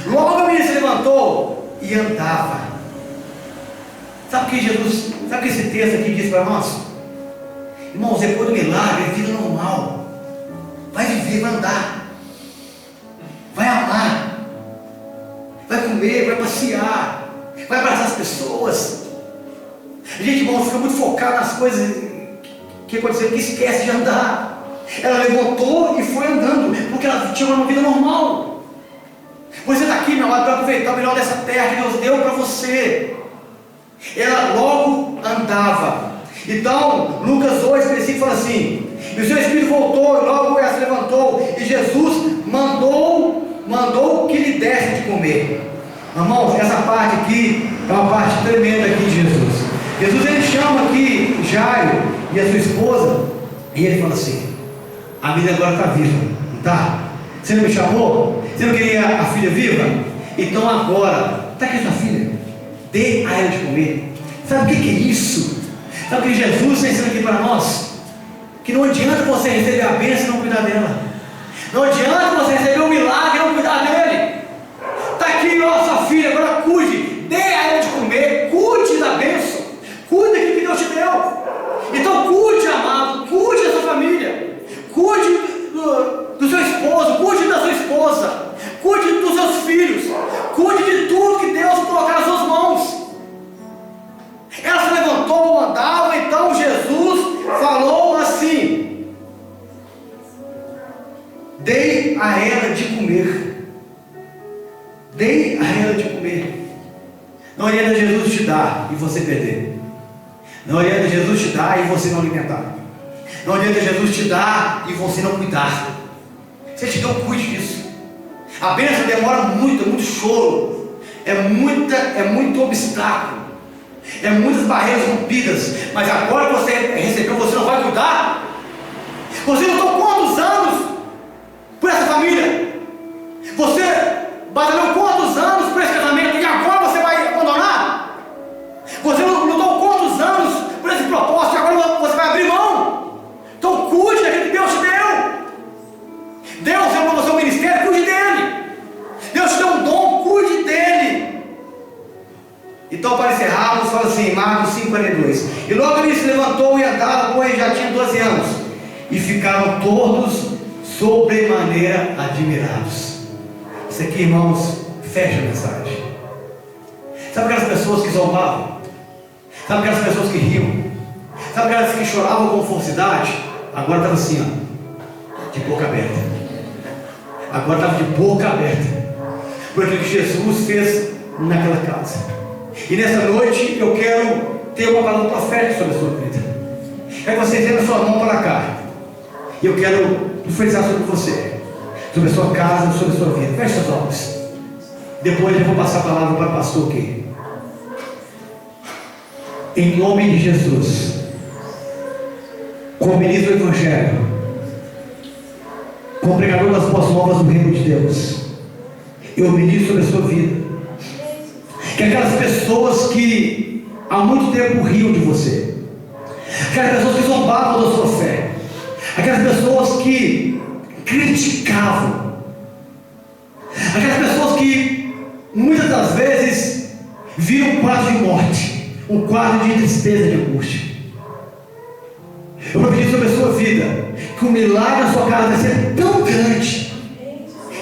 Logo a menina se levantou e andava. Sabe o que esse texto aqui diz para nós? Irmãos, depois do milagre é vida normal. Vai viver, vai andar, vai amar, vai comer, vai passear, vai abraçar as pessoas. A gente, irmão, fica muito focado nas coisas que aconteceram, que esquece de andar. Ela levantou e foi andando, porque ela tinha uma vida normal. Você está aqui, meu amado, para aproveitar o melhor dessa terra que Deus deu para você. Ela logo andava. Então, Lucas 2, versículo fala assim: e o seu espírito voltou, e logo ela se levantou, e Jesus mandou que lhe desse de comer. Irmãos, essa parte aqui é uma parte tremenda aqui de Jesus. Jesus, ele chama aqui Jairo e a sua esposa, e ele fala assim: a menina agora está viva, não está? Você não me chamou? Você não queria a filha viva? Então agora, está aqui a sua filha, dê a ela de comer. Sabe o que é isso? Sabe o que Jesus está ensinando aqui para nós? Que não adianta você receber a bênção e não cuidar dela. Não adianta você receber o milagre e não cuidar dele. Está aqui, ó, sua filha, agora cuide, dê a ela de comer, cuide da bênção, cuide daquilo que Deus te deu. Então cuide, amado, cuide da sua família, cuide do seu esposo, cuide da sua esposa, cuide dos seus filhos, cuide de tudo que Deus colocar nas suas mãos. Ela se levantou, andava, então Jesus falou assim: dei a ela de comer. Dei a ela de comer. Não adianta Jesus te dar e você perder. Não adianta Jesus te dar e você não alimentar. Não adianta Jesus te dar e você não cuidar. Você te deu, cuide disso. A bênção demora muito, é muito choro, é muito obstáculo, é muitas barreiras rompidas. Mas agora que você recebeu, você não vai cuidar? Você lutou quantos anos por essa família? Você batalhou quantos anos por esse casamento e agora você vai abandonar? Você lutou quantos anos por esse propósito e agora você vai abrir mão? Então cuide daquilo que Deus te deu. Deus deu para você um ministério, cuide dele. Deus te deu um dom, cuide dele. Então, para encerrarmos, fala assim, Marcos 5,42. E logo ele se levantou e andava, pois já tinha 12 anos. E ficaram todos sobremaneira admirados. Isso aqui, irmãos, fecha a mensagem. Sabe aquelas pessoas que zombavam? Sabe aquelas pessoas que riam? Sabe aquelas que choravam com forçidade? Agora estava assim, ó, de boca aberta. Agora estava de boca aberta por aquilo que Jesus fez naquela casa. E nessa noite eu quero ter uma palavra profética sobre a sua vida. Quero que você tenha a sua mão para cá. E eu quero profetizar sobre você, sobre a sua casa, sobre a sua vida. Feche seus olhos. Depois eu vou passar a palavra para o pastor aqui. Em nome de Jesus, como ministro do Evangelho, como pregador das boas novas do reino de Deus, eu ministro sobre a sua vida. Que aquelas pessoas que há muito tempo riam de você, aquelas pessoas que zombavam da sua fé, aquelas pessoas que criticavam, aquelas pessoas que muitas das vezes viram um quadro de morte, um quadro de tristeza, de angústia. Eu vida, que o milagre da sua casa vai ser tão grande,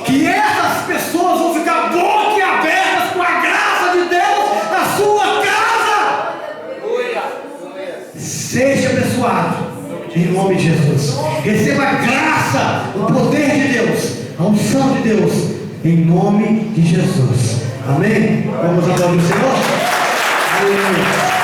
que essas pessoas vão ficar boquiabertas com a graça de Deus na sua casa. Seja abençoado em nome de Jesus. Receba a graça, o poder de Deus, a unção de Deus, em nome de Jesus. Amém? Vamos aplaudir o Senhor? Aleluia.